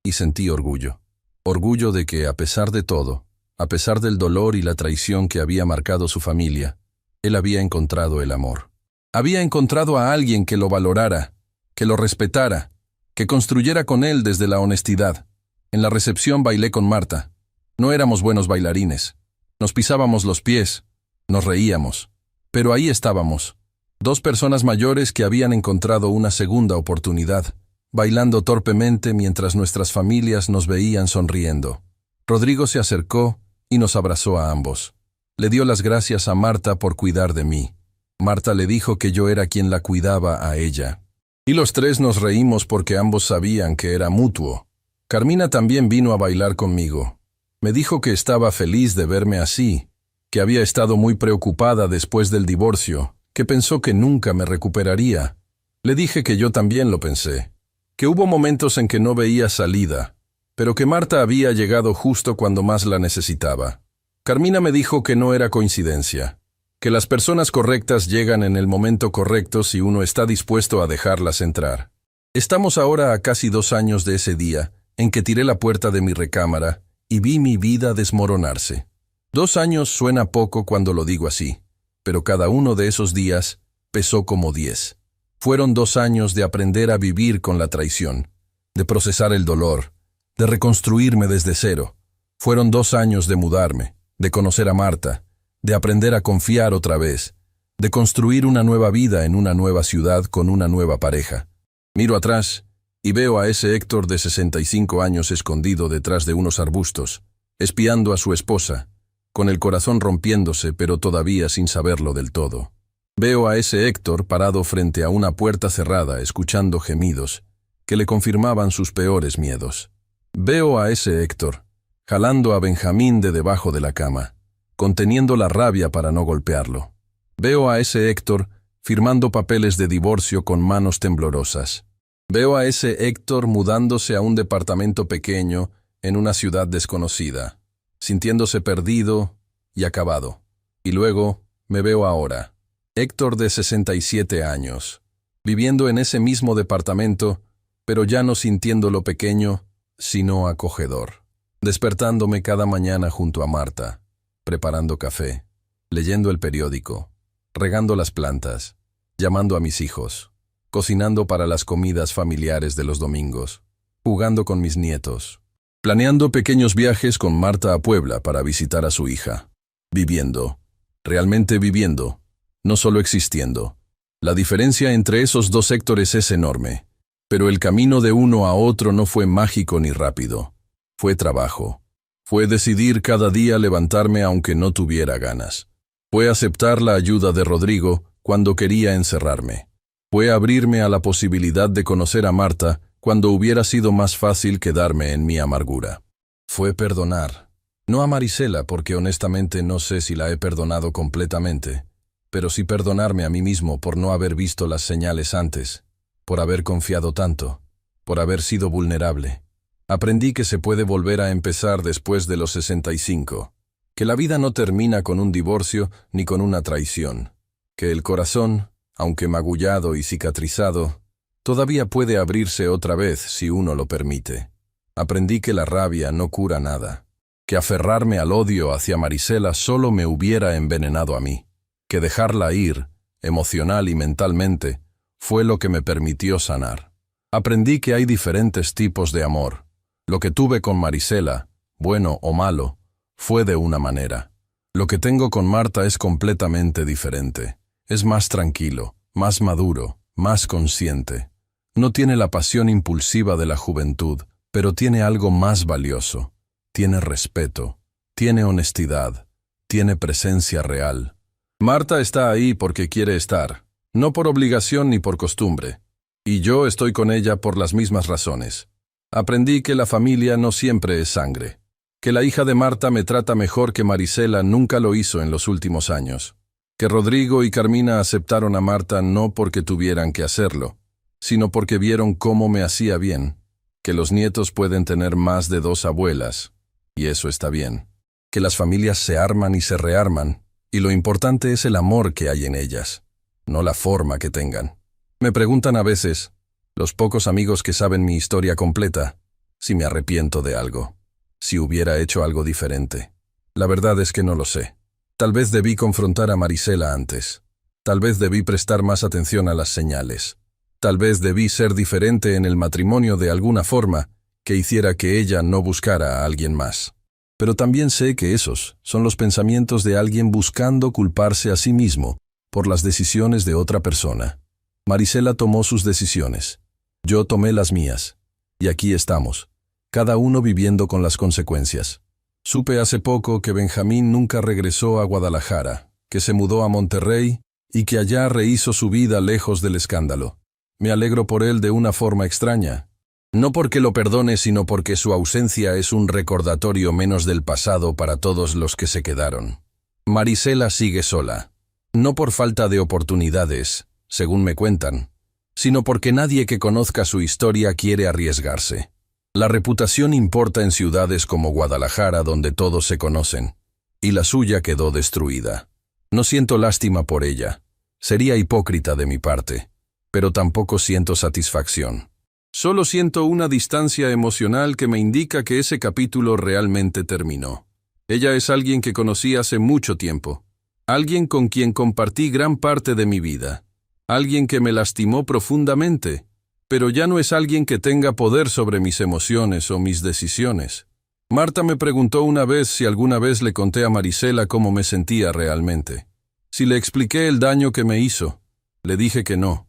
Y sentí orgullo. Orgullo de que, a pesar de todo, a pesar del dolor y la traición que había marcado su familia, él había encontrado el amor. Había encontrado a alguien que lo valorara, que lo respetara, que construyera con él desde la honestidad. En la recepción bailé con Marta. No éramos buenos bailarines. Nos pisábamos los pies, nos reíamos. Pero ahí estábamos, dos personas mayores que habían encontrado una segunda oportunidad, bailando torpemente mientras nuestras familias nos veían sonriendo. Rodrigo se acercó y nos abrazó a ambos. Le dio las gracias a Marta por cuidar de mí. Marta le dijo que yo era quien la cuidaba a ella. Y los tres nos reímos porque ambos sabían que era mutuo. Carmina también vino a bailar conmigo. Me dijo que estaba feliz de verme así, que había estado muy preocupada después del divorcio, que pensó que nunca me recuperaría. Le dije que yo también lo pensé, que hubo momentos en que no veía salida, pero que Marta había llegado justo cuando más la necesitaba. Carmina me dijo que no era coincidencia, que las personas correctas llegan en el momento correcto si uno está dispuesto a dejarlas entrar. Estamos ahora a casi 2 años de ese día en que tiré la puerta de mi recámara y vi mi vida desmoronarse. 2 años suena poco cuando lo digo así, pero cada uno de esos días pesó como 10. Fueron 2 años de aprender a vivir con la traición, de procesar el dolor, de reconstruirme desde cero. Fueron 2 años de mudarme, de conocer a Marta, de aprender a confiar otra vez, de construir una nueva vida en una nueva ciudad con una nueva pareja. Miro atrás y veo a ese Héctor de 65 años escondido detrás de unos arbustos, espiando a su esposa, con el corazón rompiéndose pero todavía sin saberlo del todo. Veo a ese Héctor parado frente a una puerta cerrada escuchando gemidos que le confirmaban sus peores miedos. Veo a ese Héctor jalando a Benjamín de debajo de la cama, conteniendo la rabia para no golpearlo. Veo a ese Héctor firmando papeles de divorcio con manos temblorosas. Veo a ese Héctor mudándose a un departamento pequeño en una ciudad desconocida, sintiéndose perdido y acabado. Y luego me veo ahora, Héctor de 67 años, viviendo en ese mismo departamento, pero ya no sintiéndolo pequeño, sino acogedor. Despertándome cada mañana junto a Marta, preparando café, leyendo el periódico, regando las plantas, llamando a mis hijos, cocinando para las comidas familiares de los domingos, jugando con mis nietos, planeando pequeños viajes con Marta a Puebla para visitar a su hija, viviendo, realmente viviendo, no solo existiendo. La diferencia entre esos 2 sectores es enorme, pero el camino de uno a otro no fue mágico ni rápido. Fue trabajo. Fue decidir cada día levantarme aunque no tuviera ganas. Fue aceptar la ayuda de Rodrigo cuando quería encerrarme. Fue abrirme a la posibilidad de conocer a Marta cuando hubiera sido más fácil quedarme en mi amargura. Fue perdonar. No a Marisela porque honestamente no sé si la he perdonado completamente, pero sí perdonarme a mí mismo por no haber visto las señales antes, por haber confiado tanto, por haber sido vulnerable. Aprendí que se puede volver a empezar después de los 65, que la vida no termina con un divorcio ni con una traición, que el corazón, aunque magullado y cicatrizado, todavía puede abrirse otra vez si uno lo permite. Aprendí que la rabia no cura nada, que aferrarme al odio hacia Marisela solo me hubiera envenenado a mí, que dejarla ir, emocional y mentalmente, fue lo que me permitió sanar. Aprendí que hay diferentes tipos de amor. Lo que tuve con Marisela, bueno o malo, fue de una manera. Lo que tengo con Marta es completamente diferente. Es más tranquilo, más maduro, más consciente. No tiene la pasión impulsiva de la juventud, pero tiene algo más valioso. Tiene respeto, tiene honestidad, tiene presencia real. Marta está ahí porque quiere estar, no por obligación ni por costumbre. Y yo estoy con ella por las mismas razones. Aprendí que la familia no siempre es sangre, que la hija de Marta me trata mejor que Marisela nunca lo hizo en los últimos años, que Rodrigo y Carmina aceptaron a Marta no porque tuvieran que hacerlo, sino porque vieron cómo me hacía bien, que los nietos pueden tener más de 2 abuelas, y eso está bien, que las familias se arman y se rearman, y lo importante es el amor que hay en ellas, no la forma que tengan. Me preguntan a veces, Los pocos amigos que saben mi historia completa, si me arrepiento de algo, si hubiera hecho algo diferente. La verdad es que no lo sé. Tal vez debí confrontar a Marisela antes. Tal vez debí prestar más atención a las señales. Tal vez debí ser diferente en el matrimonio de alguna forma que hiciera que ella no buscara a alguien más. Pero también sé que esos son los pensamientos de alguien buscando culparse a sí mismo por las decisiones de otra persona. Marisela tomó sus decisiones. Yo tomé las mías. Y aquí estamos, cada uno viviendo con las consecuencias. Supe hace poco que Benjamín nunca regresó a Guadalajara, que se mudó a Monterrey y que allá rehizo su vida lejos del escándalo. Me alegro por él de una forma extraña. No porque lo perdone, sino porque su ausencia es un recordatorio menos del pasado para todos los que se quedaron. Marisela sigue sola. No por falta de oportunidades, según me cuentan, sino porque nadie que conozca su historia quiere arriesgarse. La reputación importa en ciudades como Guadalajara, donde todos se conocen, y la suya quedó destruida. No siento lástima por ella. Sería hipócrita de mi parte, pero tampoco siento satisfacción. Solo siento una distancia emocional que me indica que ese capítulo realmente terminó. Ella es alguien que conocí hace mucho tiempo, alguien con quien compartí gran parte de mi vida, alguien que me lastimó profundamente, pero ya no es alguien que tenga poder sobre mis emociones o mis decisiones. Marta me preguntó una vez si alguna vez le conté a Marisela cómo me sentía realmente. Si le expliqué el daño que me hizo, le dije que no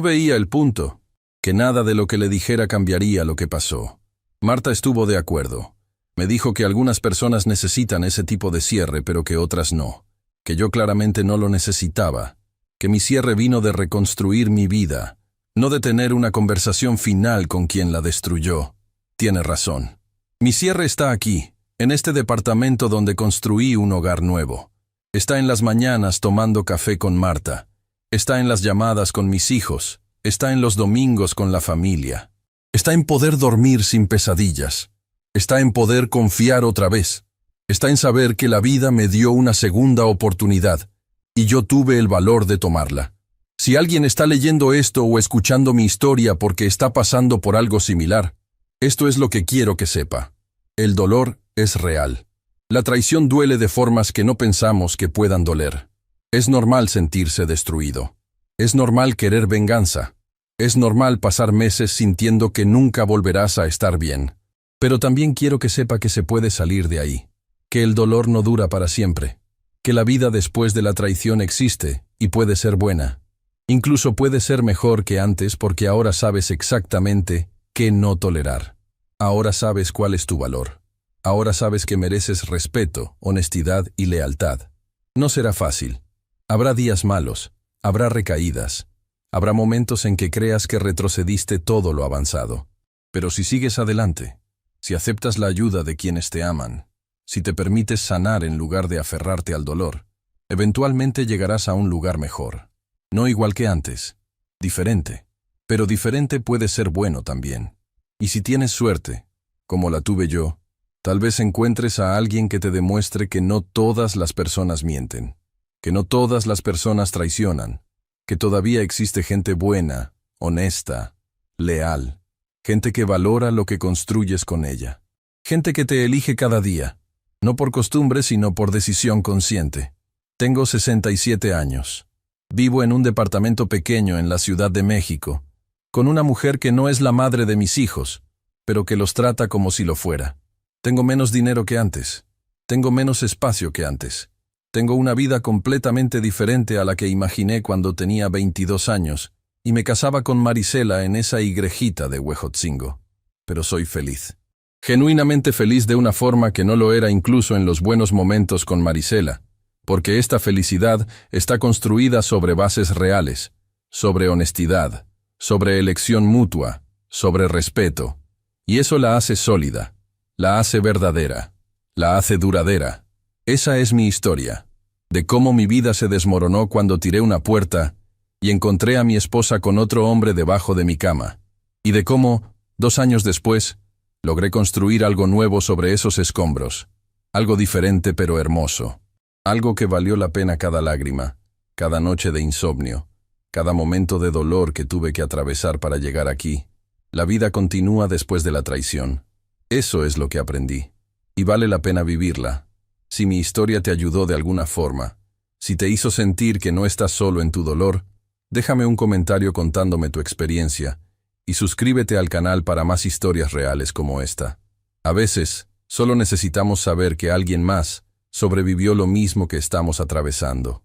veía el punto, que nada de lo que le dijera cambiaría lo que pasó. Marta estuvo de acuerdo. Me dijo que algunas personas necesitan ese tipo de cierre, pero que otras no, que yo claramente no lo necesitaba, que mi cierre vino de reconstruir mi vida, no de tener una conversación final con quien la destruyó. Tiene razón. Mi cierre está aquí, en este departamento donde construí un hogar nuevo. Está en las mañanas tomando café con Marta. Está en las llamadas con mis hijos. Está en los domingos con la familia. Está en poder dormir sin pesadillas. Está en poder confiar otra vez. Está en saber que la vida me dio una segunda oportunidad y yo tuve el valor de tomarla. Si alguien está leyendo esto o escuchando mi historia porque está pasando por algo similar, esto es lo que quiero que sepa. El dolor es real. La traición duele de formas que no pensamos que puedan doler. Es normal sentirse destruido. Es normal querer venganza. Es normal pasar meses sintiendo que nunca volverás a estar bien. Pero también quiero que sepa que se puede salir de ahí. Que el dolor no dura para siempre. Que la vida después de la traición existe y puede ser buena. Incluso puede ser mejor que antes porque ahora sabes exactamente qué no tolerar. Ahora sabes cuál es tu valor. Ahora sabes que mereces respeto, honestidad y lealtad. No será fácil. Habrá días malos, habrá recaídas, habrá momentos en que creas que retrocediste todo lo avanzado. Pero si sigues adelante, si aceptas la ayuda de quienes te aman, si te permites sanar en lugar de aferrarte al dolor, eventualmente llegarás a un lugar mejor. No igual que antes, diferente. Pero diferente puede ser bueno también. Y si tienes suerte, como la tuve yo, tal vez encuentres a alguien que te demuestre que no todas las personas mienten, que no todas las personas traicionan, que todavía existe gente buena, honesta, leal, gente que valora lo que construyes con ella, gente que te elige cada día, no por costumbre sino por decisión consciente. Tengo 67 años. Vivo en un departamento pequeño en la Ciudad de México, con una mujer que no es la madre de mis hijos, pero que los trata como si lo fuera. Tengo menos dinero que antes. Tengo menos espacio que antes. Tengo una vida completamente diferente a la que imaginé cuando tenía 22 años y me casaba con Marisela en esa igrejita de Huejotzingo. Pero soy feliz. Genuinamente feliz de una forma que no lo era incluso en los buenos momentos con Marisela, porque esta felicidad está construida sobre bases reales, sobre honestidad, sobre elección mutua, sobre respeto, y eso la hace sólida, la hace verdadera, la hace duradera. Esa es mi historia, de cómo mi vida se desmoronó cuando tiré una puerta y encontré a mi esposa con otro hombre debajo de mi cama, y de cómo, 2 años después, logré construir algo nuevo sobre esos escombros, algo diferente pero hermoso, algo que valió la pena cada lágrima, cada noche de insomnio, cada momento de dolor que tuve que atravesar para llegar aquí. La vida continúa después de la traición. Eso es lo que aprendí. Y vale la pena vivirla. Si mi historia te ayudó de alguna forma, si te hizo sentir que no estás solo en tu dolor, déjame un comentario contándome tu experiencia y suscríbete al canal para más historias reales como esta. A veces, solo necesitamos saber que alguien más sobrevivió lo mismo que estamos atravesando.